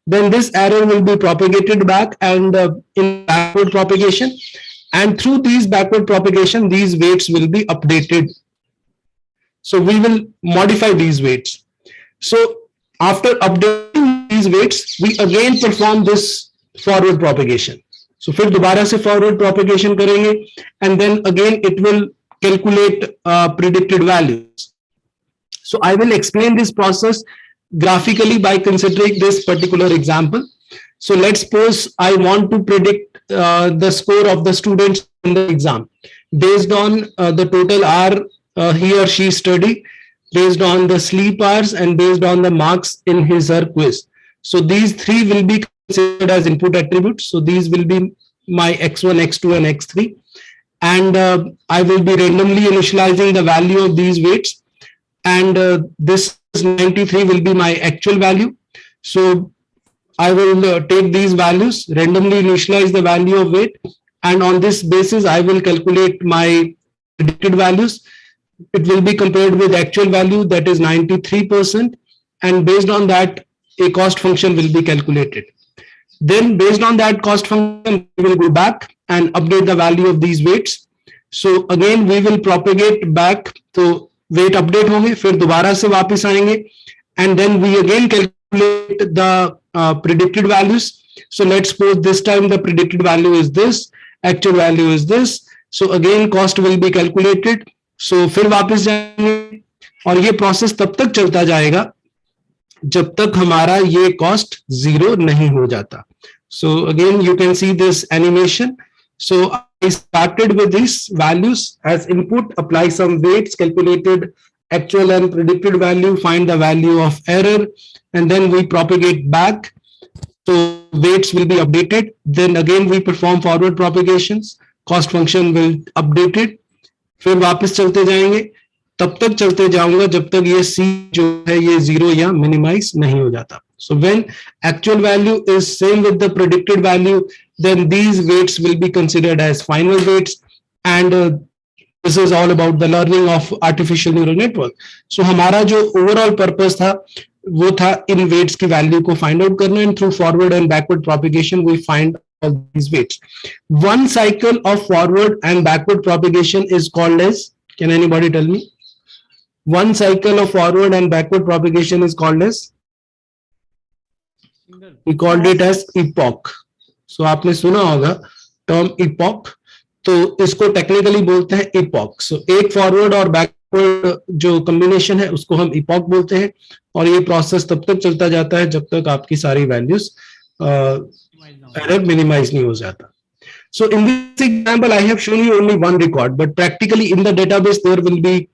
Then this error will be propagated back and in backward propagation. And through these backward propagation, these weights will be updated. So we will modify these weights. So after updating these weights, we again perform this forward propagation. So फिर दोबारा से forward propagation करेंगे and then again it will calculate predicted values. So I will explain this process graphically by considering this particular example. So let's suppose I want to predict the score of the students in the exam based on the total hour he or she study, based on the sleep hours and based on the marks in his or quiz. So these three will be considered as input attributes. So these will be my x1, x2 and x3. And I will be randomly initializing the value of these weights. And this 93 will be my actual value. So I will take these values, randomly initialize the value of weight. And on this basis, I will calculate my predicted values. It will be compared with actual value, that is 93%. And based on that, a cost function will be calculated. Then based on that cost function, we will go back and update the value of these weights. So again, we will propagate back. So weight update होंगे, फिर दोबारा से वापस आएंगे. And then we again calculate the predicted values. So let's suppose this time the predicted value is this, actual value is this. So again, cost will be calculated. So फिर वापस जाएंगे और ये प्रोसेस तब तक चलता जाएगा जब तक हमारा ये कॉस्ट जीरो नहीं हो जाता. So again, you can see this animation. So I started with these values as input, apply some weights, calculated actual and predicted value, find the value of error, and then we propagate back. So weights will be updated. Then again, we perform forward propagations. Cost function will update it. फिर वापस चलते जाएंगे, तब तक चलते जाऊंगा जब तक ये C जो है ये जीरो या मिनिमाइज नहीं हो जाता. So when actual value is same with the predicted value, then these weights will be considered as final weights. And this is all about the learning of artificial neural network. So हमारा जो overall purpose था वो था इन weights की value को find out करना, and through forward and backward propagation we find all these weights. One cycle of forward and backward propagation is called as, can anybody tell me? One cycle of forward and backward propagation is called as, we called it as epoch. So आपने सुना होगा term epoch, तो इसको technically बोलते हैं epoch. So एक forward और backward जो कॉम्बिनेशन है उसको हम epoch बोलते हैं, और ये प्रोसेस तब तक चलता जाता है जब तक आपकी सारी वैल्यूज एरर मिनिमाइज नहीं हो जाता. So in this example, I have shown you only one record, but practically in the database there will be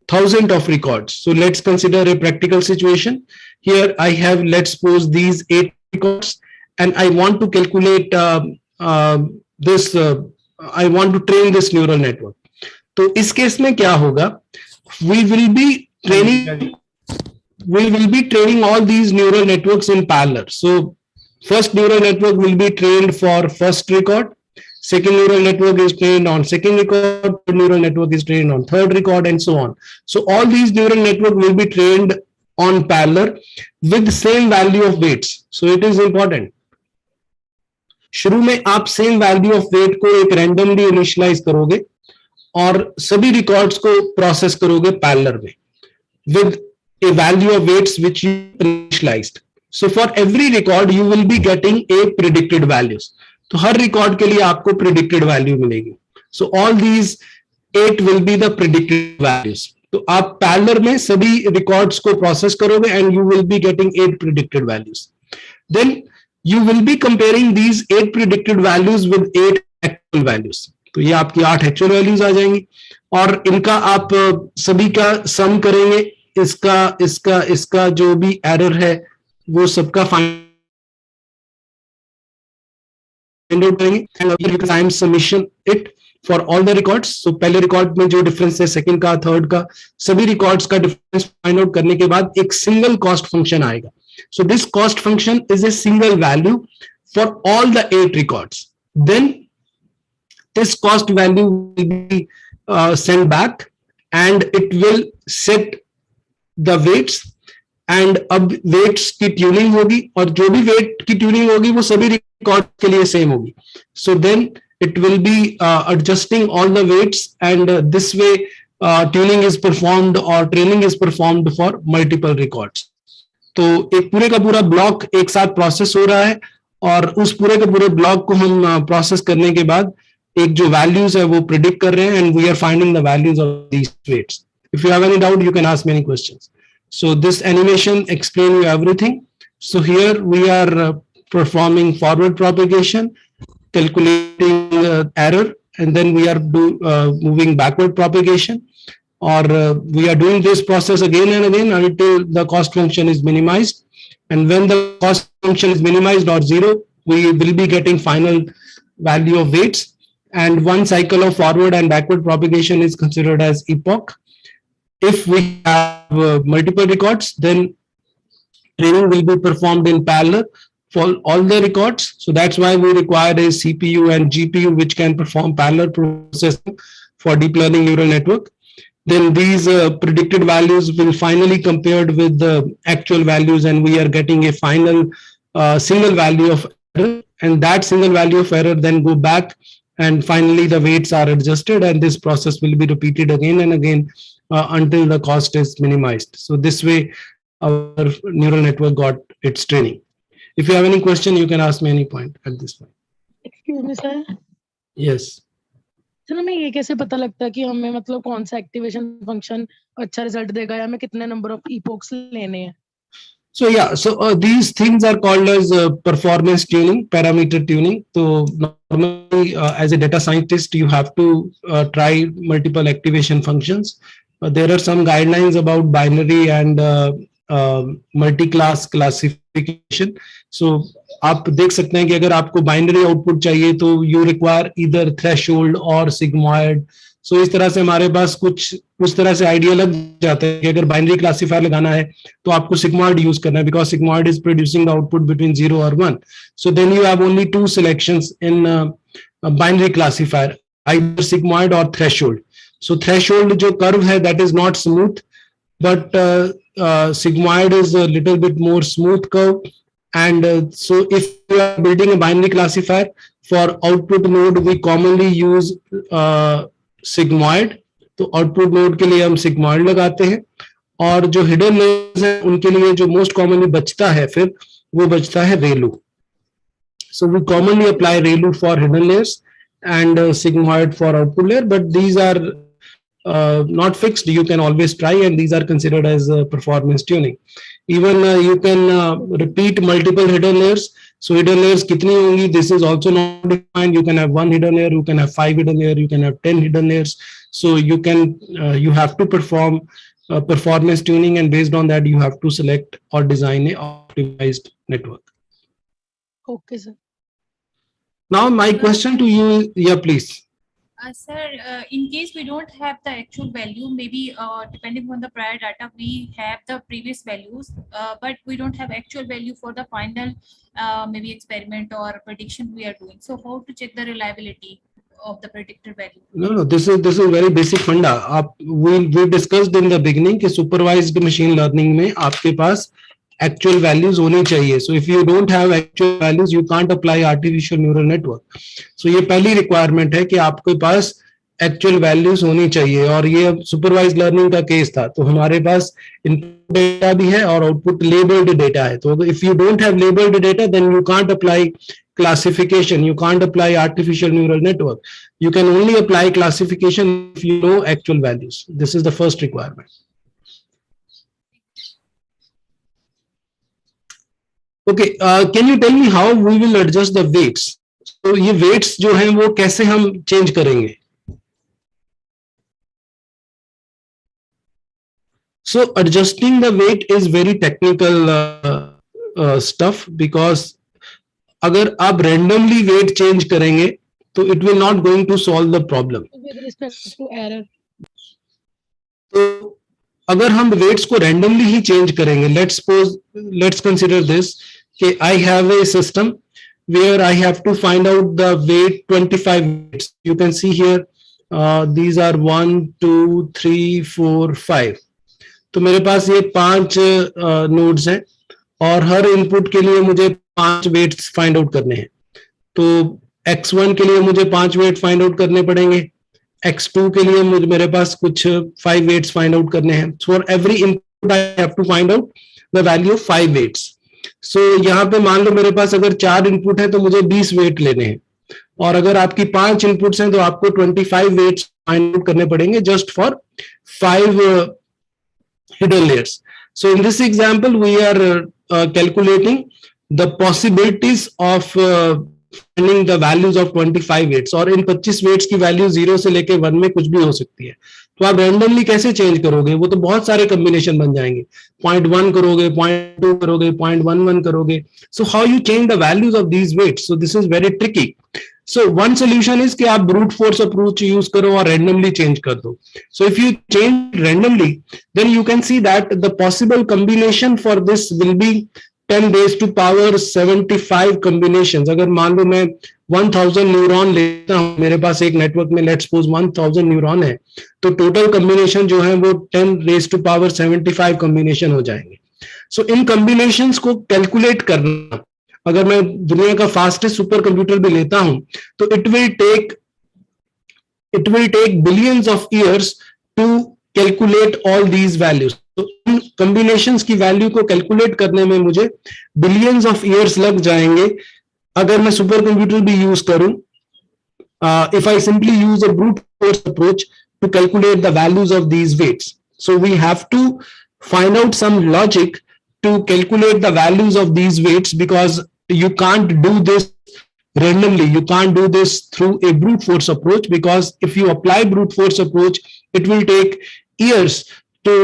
thousands of records. So let's consider a practical situation. Here I have, let's suppose, these 8 records, and I want to calculate this. I want to train this neural network. तो इस case में क्या होगा? We will be training all these neural networks in parallel. So first neural network will be trained for first record. Second neural network is trained on second record. Third neural network is trained on third record, and so on. So all these neural network will be trained on parallel with the same value of weights. So it is important. शुरू में आप same value of weight को एक randomly initialise करोगे और सभी records को process करोगे पैरेलल में with a value of weights which you initialized. So for every record you will be getting a predicted values. तो हर रिकॉर्ड के लिए आपको predicted value मिलेगी. So all these 8 will be the predicted values. तो आप parallel में सभी records को प्रोसेस करोगे and you will be getting 8 predicted values. Then you will be comparing these 8 predicted values with 8 actual values. तो ये आपकी 8 actual values आ जाएंगी और इनका आप सभी का सम करेंगे. इसका जो भी एरर है वो सबका फाइंड आउट करेंगे and time summation it for all the records. So पहले रिकॉर्ड में जो डिफरेंस है सेकंड का थर्ड का सभी रिकॉर्ड्स का डिफरेंस फाइंड आउट करने के बाद एक सिंगल कॉस्ट फंक्शन आएगा. So this cost function is a single value for all the 8 records. Then this cost value will be sent back and it will set the weights. And अब weights की tuning होगी और जो भी weight की tuning होगी वो सभी records के लिए same होगी. So then it will be adjusting all the weights and this way tuning is performed or training is performed for multiple records. तो एक पूरे का पूरा ब्लॉक एक साथ प्रोसेस हो रहा है और उस पूरे के पूरे ब्लॉक को हम प्रोसेस करने के बाद एक जो वैल्यूज है वो प्रिडिक्ट कर रहे हैं and we are finding the values of these weights. If you have any doubt you can ask many questions. So this animation explain you everything. So here we are performing forward propagation, calculating error, and then we are moving backward propagation, or we are doing this process again and again until the cost function is minimized. And when the cost function is minimized or zero, we will be getting final value of weights. And one cycle of forward and backward propagation is considered as epoch. If we have multiple records, then training will be performed in parallel for all the records. So that's why we require a CPU and GPU which can perform parallel processing for deep learning neural network. Then these predicted values will finally compared with the actual values and we are getting a final single value of error, and that single value of error then go back and finally the weights are adjusted, and this process will be repeated again and again until the cost is minimized. So this way our neural network got its training. If you have any question, you can ask me any point at this point. Excuse me, sir. Yes. Sir हमें ये कैसे पता लगता है कि हमें मतलब कौन सा एक्टिवेशन फंक्शन अच्छा रिजल्ट देगा या हमें कितने नंबर ऑफ इपोक्स लेने हैं? So yeah, so these things are called as performance tuning, parameter tuning. So normally as a data scientist, you have to try multiple activation functions. There are some guidelines about binary and multi-class classification. So आप देख सकते हैं कि अगर आपको binary output चाहिए तो you require either threshold और सिग्मॉइड. सो इस तरह से हमारे पास कुछ तरह से आइडिया लग जाता है कि अगर बाइनरी क्लासीफायर लगाना है तो आपको सिग्मॉइड यूज करना है, because sigmoid is producing the output between 0 और 1. So then you have only 2 selections in binary classifier, either sigmoid और थ्रेशोल्ड. सो थ्रेशोल्ड जो कर्व है that is not smooth, but sigmoid is a little bit more smooth curve. And so if you are building a binary classifier for output node, we commonly use sigmoid. तो output node के लिए हम sigmoid लगाते हैं, और जो hidden layers हैं उनके लिए जो most commonly बचता है फिर वो बचता है ReLU. So we commonly apply ReLU for hidden layers and sigmoid for output layer, but these are not fixed. You can always try, and these are considered as performance tuning. Even you can repeat multiple hidden layers. So hidden layers kitni hongi, this is also not defined. You can have 1 hidden layer, you can have 5 hidden layer, you can have 10 hidden layers. So you can you have to perform performance tuning, and based on that you have to select or design a optimized network. Okay, sir. Now my question to you, yeah, please. Sir, in case we don't have the actual value, maybe depending on the prior data, we have the previous values, but we don't have actual value for the final maybe experiment or prediction we are doing. So how to check the reliability of the predicted value? No, this is very basic funda. We discussed in the beginning कि supervised machine learning में आपके पास actual values होनी चाहिए. So if you don't have actual values, you can't apply artificial neural network. So ये पहली requirement है कि आपके पास actual values होनी चाहिए, और ये supervised learning का केस था. तो हमारे पास input data भी है और output labeled data है. तो if you don't have labeled data, then you can't apply classification. You can't apply artificial neural network. You can only apply classification if you know actual values. This is the first requirement. Okay, can you tell me how we will adjust the weights? So ये weights जो हैं वो कैसे हम change करेंगे? So adjusting the weight is very technical stuff, because अगर आप randomly weight change करेंगे तो it will not going to solve the problem. with respect to error. तो अगर हम वेट्स को रैंडमली ही चेंज करेंगे, लेट्स कंसिडर दिस कि I have a system where I have to find out the weight 25 weights. You can see here these are 1 2 3 4 5. तो मेरे पास ये 5 नोड्स हैं और हर इनपुट के लिए मुझे 5 वेट्स फाइंड आउट करने हैं. तो x1 के लिए मुझे 5 वेट फाइंड आउट करने पड़ेंगे, x2 के लिए मेरे पास कुछ 5 वेट्स फाइंड आउट करने हैं. For every input I have to find out the value of 5 weights. So यहाँ पे मान लो मेरे पास अगर 4 इनपुट है तो मुझे 20 वेट लेने हैं, और अगर आपकी 5 इनपुट्स हैं तो आपको 25 वेट्स फाइंड आउट करने पड़ेंगे just for 5 hidden layers. So in this example we are calculating the possibilities of finding the values of 25 weights. और इन 25 weights की वैल्यू 0 से लेके 1 में कुछ भी हो सकती है. तो आप रैंडमली कैसे चेंज करोगे? वो तो बहुत सारे कॉम्बिनेशन बन जाएंगे. 0.1 करोगे, 0.2 करोगे, 0.11 करोगे. So how you change the values of these weights? So this is very tricky. So one solution is कि आप brute force approach use करो और randomly change कर दो. So if you change randomly, then you can see that the possible combination for this will be 10 raised to power 75 combinations. अगर मान लो मैं 1000 neuron लेता हूँ, मेरे पास एक नेटवर्क में लेट्स सपोज 1000 न्यूरॉन है, तो टोटल कॉम्बिनेशन जो है वो 10 रेज टू पावर 75 कॉम्बिनेशन हो जाएंगे. सो इन कॉम्बिनेशंस को कैलकुलेट करना, अगर मैं दुनिया का फास्टेस्ट सुपर कंप्यूटर भी लेता हूं तो it will take billions of years to calculate all these values. तो इन कॉम्बिनेशंस की वैल्यू को कैलकुलेट करने में मुझे बिलियंस ऑफ ईयर्स लग जाएंगे अगर मैं सुपर कंप्यूटर भी यूज करूं. If I simply use a brute force approach to calculate the values of these weights. So we have to find out some logic to calculate the values of these weights, because you can't do this randomly. You can't do this through a brute force approach, because if you apply brute force approach, it will take years to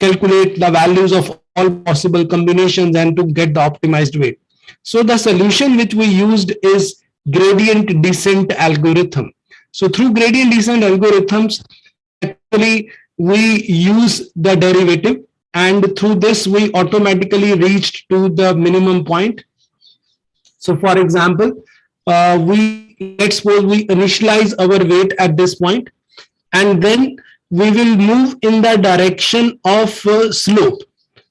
calculate the values of all possible combinations and to get the optimized weight. So the solution which we used is gradient descent algorithm. So through gradient descent algorithms, actually we use the derivative, and through this we automatically reached to the minimum point. So for example, let's suppose we initialize our weight at this point, and then we will move in the direction of slope.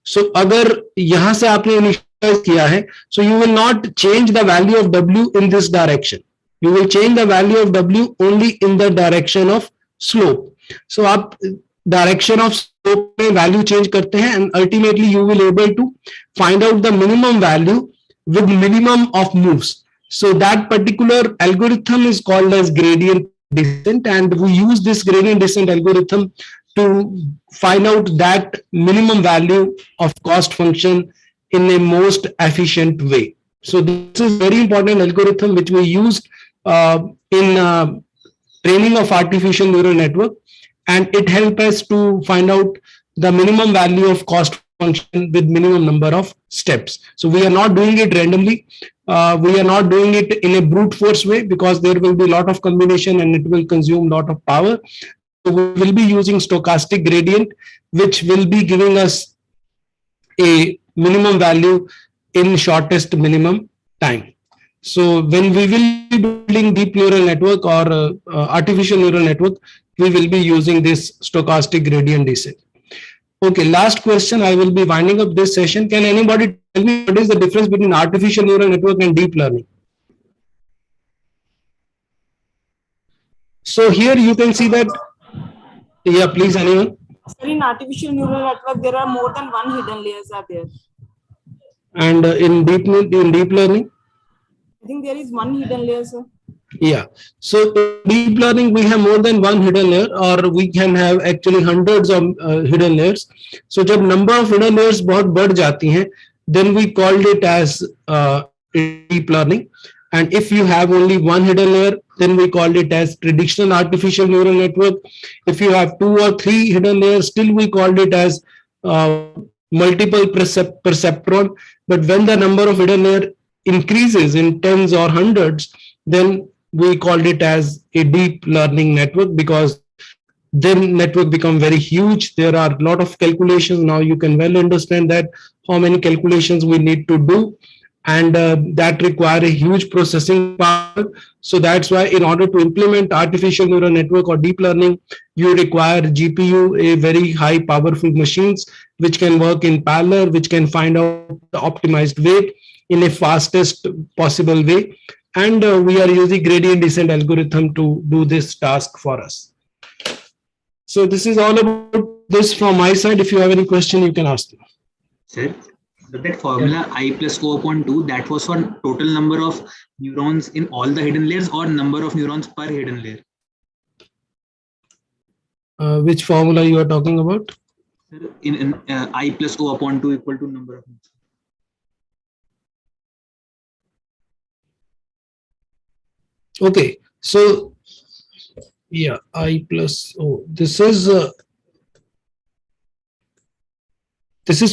So अगर यहाँ से आपने initialize किया है, so you will not change the value of W in this direction. You will change the value of W only in the direction of slope. So आप direction of slope में value change करते हैं, and ultimately you will able to find out the minimum value with minimum of moves. So that particular algorithm is called as gradient descent, and we use this gradient descent algorithm to find out that minimum value of cost function in a most efficient way. So this is very important algorithm which we used in training of artificial neural network, and it helps us to find out the minimum value of cost function with minimum number of steps. So we are not doing it randomly. We are not doing it in a brute force way, because there will be a lot of combination and it will consume a lot of power. So we will be using stochastic gradient, which will be giving us a minimum value in shortest minimum time. So when we will be building deep neural network or artificial neural network, we will be using this stochastic gradient descent. Okay, last question. I will be winding up this session. Can anybody tell me what is the difference between artificial neural network and deep learning? So here you can see that. Yeah, please, anyone? Sir, in artificial neural network, there are more than one hidden layers are there. And in deep learning? I think there is one hidden layer, sir. Yeah. So in deep learning, we have more than one hidden layer, or we can have actually hundreds of hidden layers. So जब number of hidden layers बहुत बढ़ जाती हैं, then we called it as deep learning. And if you have only one hidden layer, then we called it as traditional artificial neural network. If you have 2 or 3 hidden layers, still we called it as multiple perceptron. But when the number of hidden layer increases in tens or hundreds, then we called it as a deep learning network because then network become very huge. There are a lot of calculations. Now you can well understand that how many calculations we need to do, and that require a huge processing power. So that's why in order to implement artificial neural network or deep learning, you require GPU, a very high powerful machines which can work in parallel, which can find out the optimized weight in a fastest possible way. And we are using gradient descent algorithm to do this task for us. So this is all about this from my side. If you have any question, you can ask me. Sir, but that formula I plus O upon 2, that was for total number of neurons in all the hidden layers or number of neurons per hidden layer? Which formula you are talking about? Sir, in I plus O upon 2 equal to number of neurons. Okay, so yeah, I plus O. This is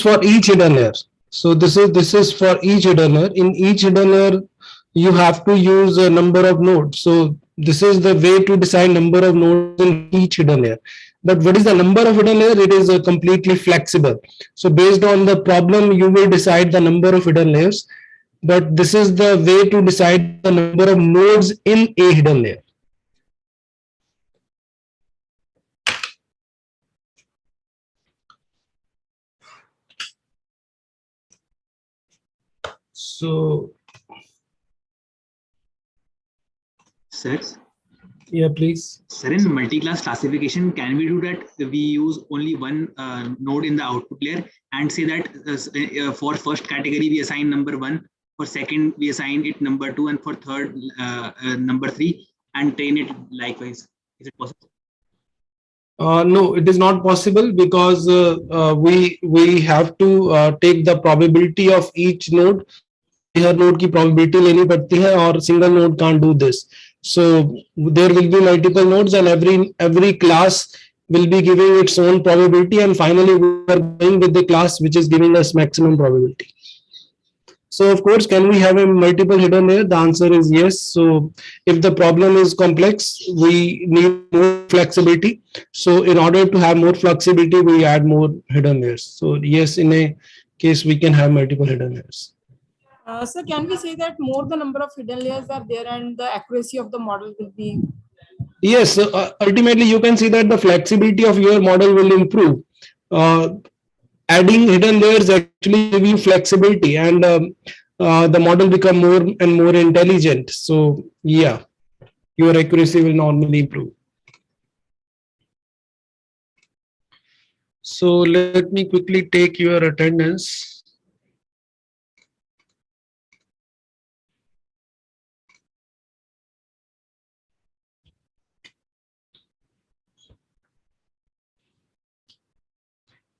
for each hidden layer. So this is for each hidden layer. In each hidden layer, you have to use a number of nodes. So this is the way to decide number of nodes in each hidden layer. But what is the number of hidden layer? It is completely flexible. So based on the problem, you will decide the number of hidden layers. But this is the way to decide the number of nodes in a hidden layer. So Sir, yeah, please. sir, in multi-class classification, can we do that? We use only one node in the output layer and say that for first category we assign number 1, for second we assign it number 2, and for third number 3, and train it likewise. Is it possible? No, it is not possible because we have to take the probability of each node. Her node की probability लेनी पड़ती है और single node can't do this. So there will be multiple nodes and every class will be giving its own probability, and finally we are going with the class which is giving us maximum probability. So of course, can we have a multiple hidden layer? The answer is yes. So if the problem is complex, we need more flexibility. So in order to have more flexibility, we add more hidden layers. So yes, in a case we can have multiple hidden layers. Sir, can we say that more the number of hidden layers are there and the accuracy of the model will be? Yes, ultimately you can see that the flexibility of your model will improve. Adding hidden layers actually give you flexibility, and the model become more and more intelligent. So yeah, your accuracy will normally improve. So let me quickly take your attendance.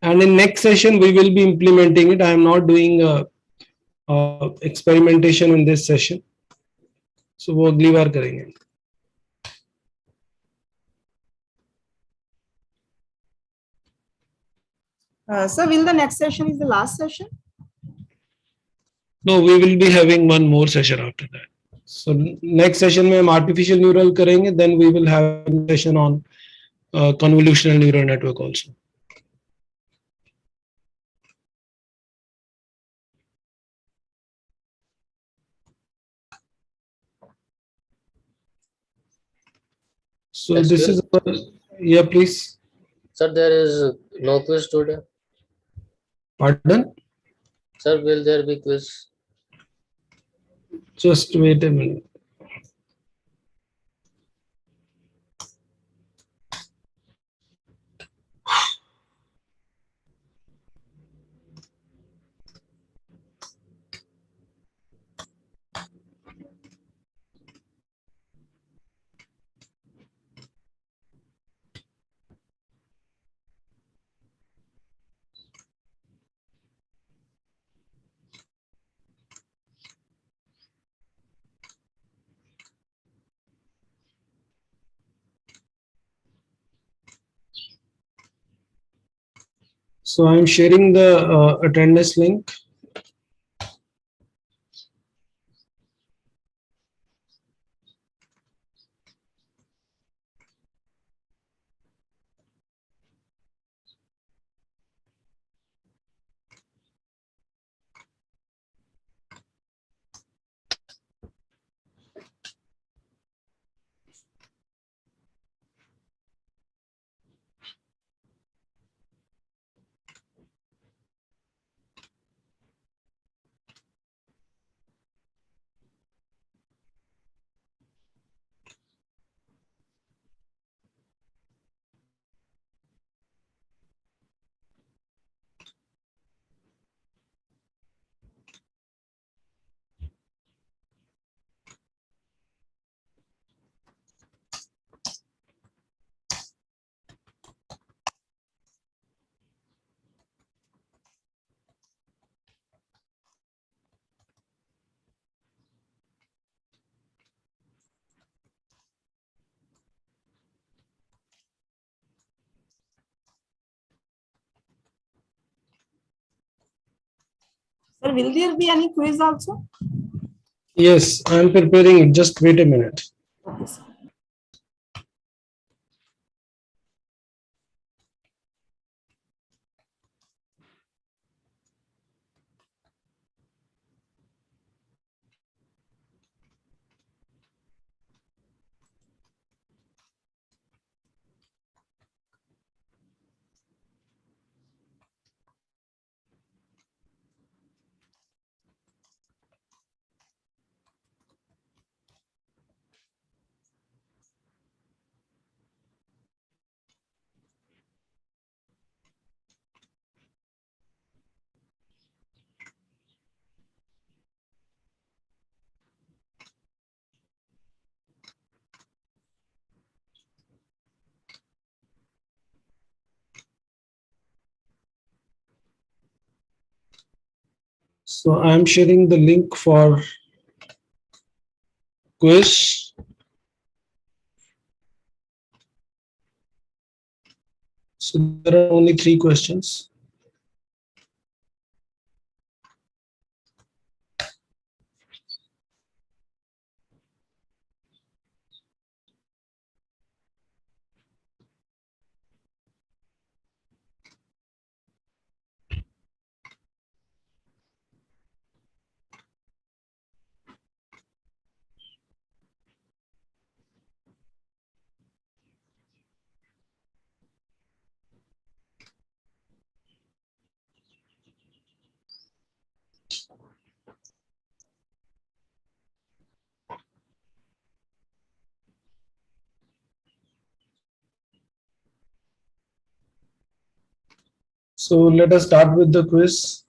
And in next session, we will be implementing it. I am not doing experimentation in this session. So वो अगली बार करेंगे. Sir, will the next session is the last session? No, we will be having one more session after that. So next session में हम artificial neural करेंगे. Then we will have a session on convolutional neural network also. So Yes, this sir. is yeah, please. Sir, there is no quiz today. Pardon? Sir, will there be quiz? Just wait a minute. So I'm sharing the attendance link. Sir, will there be any quiz also? Yes, I am preparing it. Just wait a minute. Okay, sir. So I am sharing the link for quiz. So there are only 3 questions. So let us start with the quiz.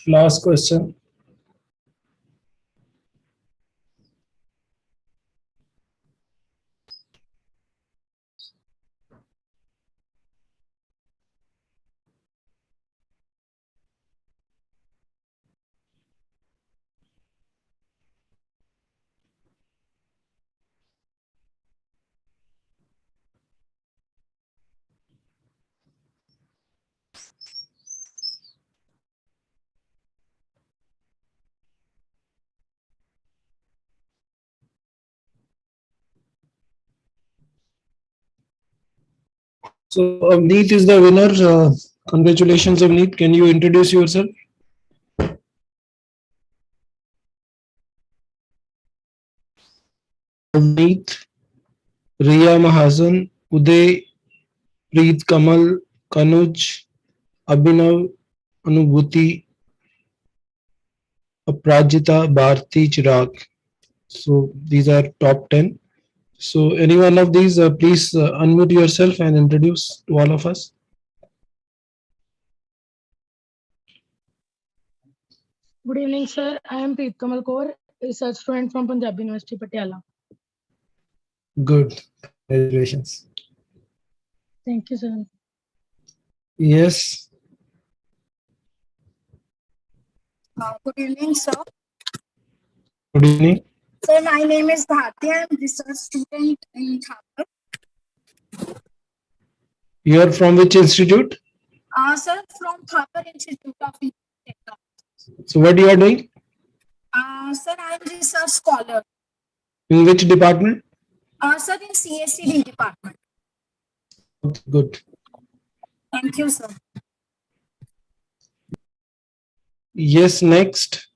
Last question. So Avneet is the winner. Congratulations, Avneet. Can you introduce yourself? Avneet, Riya Mahajan, Uday, Preet Kamal, Kanuj, Abhinav, Anubhuti, Aprajita, Bharti, Chirag. So these are top 10. So any one of these, please unmute yourself and introduce to all of us. Good evening, sir. I am Preet Kamal Kaur, research student from Punjab University, Patiala. Good. Congratulations. Thank you, sir. Yes. Good evening, sir. Good evening. So my name is Bharti. I am research student in Thapar. You are from which institute? Sir, from Thapar Institute of Technology. So what you are doing? Sir, I am research scholar. In which department? Sir, in CSCD department. Good. Thank you, sir. Yes, next.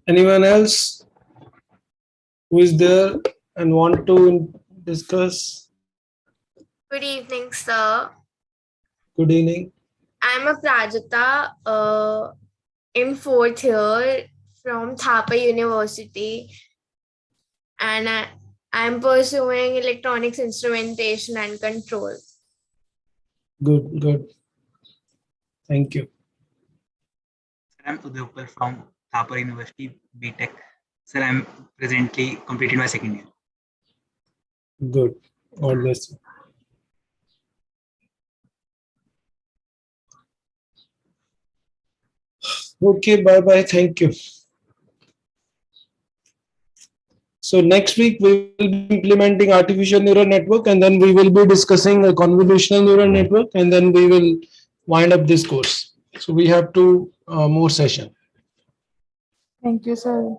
Anyone else who is there and want to discuss? Good evening, sir. Good evening. I'm a Prajakta in fourth year from Thapa University, and I'm pursuing electronics instrumentation and control. Good, good. Thank you. I'm Udhopal from Thapar University, BTech. Sir, I'm presently completed my second year. Good. God bless you. Okay, bye bye. Thank you. So next week we will be implementing artificial neural network, and then we will be discussing a convolutional neural network, and then we will wind up this course. So we have two more sessions. Thank you, sir.